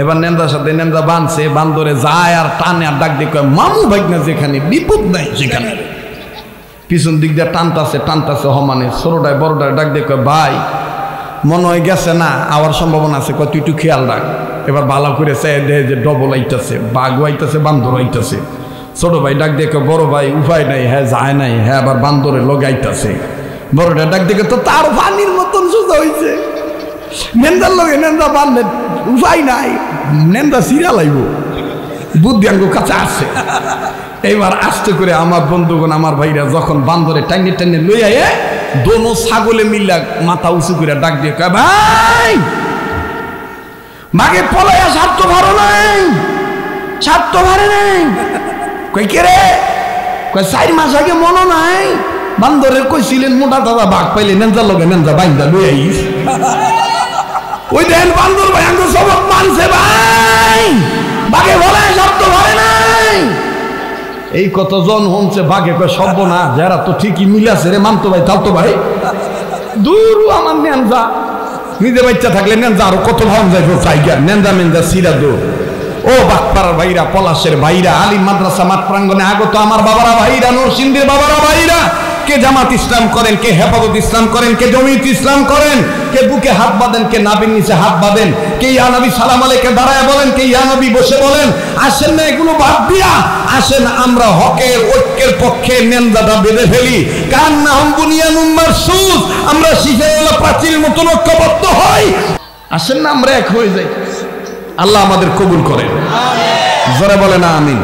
এবার নেন্দার সাথে নেন্দা বাঁধছে, বান্দরে যায় আর টানে আর ডাক দিয়ে কয় মামু বাইক না যেখানে বিপদ নাই সেখানে পিছন দিক দিয়ে টানতাছে হমানে ছোটটায় বড়টায় ডাক দিয়ে কয় ভাই মনে হয় গেছে না আওয়ার সম্ভাবনা আছে, কয় তুই একটু খেয়াল রাখ। এবার ভালো করে চাই দেয় যে ডবল আইতাছে, বাঘ আইতাছে, বান্দর আইতাছে। ছোট ভাই ডাক দিয়ে কয় বড় ভাই উপায় নাই, হ্যাঁ যায় নাই, হ্যাঁ আবার বান্দরে লগাইতাছে। বড়টা ডাক দিয়ে তো তার পানির মতন সোজা হয়েছে, নেন্দার লগে নেন্দা বানলে উপায় নাই, নেন্দা সিরা লাইব, বুদ্ধিয়াঙ্গ কাছে আসছে। এইবার আস্তে করে আমার বন্ধুগণ আমার ভাইরা যখন বান্দরে টাইনে টাইনে লই আয়ে দোনো ছাগলে মিল্লা মাথা উঁচু করে ডাক দিয়ে কয় ভাই বাঘে পলাইয়া স্বার্থ ভালো নাই, স্বার্থ ভারে নাই। কই কে রে? কয় 4 মাস আগে মনে নাই বান্দরের কইছিলেন মোটা দাদা বাঘ পাইলে নেঞ্জার লগে নেঞ্জা বাইন্দা লই আইস। ওই দেন বান্দর ভাই আঙ্গ সবক মানছে ভাই, বাঘে বলায় স্বার্থ ভারে নাই। এই কতজন হচ্ছে বাঘে কয় সব না যারা তো ঠিকই মিলাছে রে মানতো ভাই তাও তো ভাই দূর আমার নেঞ্জা নিজে বাচ্চা থাকলে নেঞ্জা আরো কত ভাব যাইব জায়গা নেঞ্জা মেঞ্জা সিরা দো। ও বাগপাড়ার ভাইরা, পলাশের ভাইরা, আলিম মাদ্রাসা মাঠ প্রাঙ্গনে আগত আমার বাবারা ভাইরা, নরসিংদীর বাবারা ভাইরা, কে জামাত ইসলাম করেন, কে হেফাজত ইসলাম করেন, কে জমিয়ত ইসলাম করেন, কে বুকে হাত বাঁধেন, কে নাভির নিচে হাত বাঁধেন, কে ইয়া নবী সালাম আলাইকে দাঁড়ায় বলেন, কে ইয়া নবী বসে বলেন। আসেন না এগুলো বাদ দিয়া, আসেন আমরা হকের ঐক্যের পক্ষে নেন্দাটা বেঁধে ফেলি। কান্না হুম বুনিয়ানুম মারসুস, আমরা শিফাওয়ালা প্রাচীর মতন ঐক্যবদ্ধ হই। আসেন না আমরা এক হয়ে যাই। আল্লাহ আমাদের কবুল করেন, জোরে বলেন আমিন।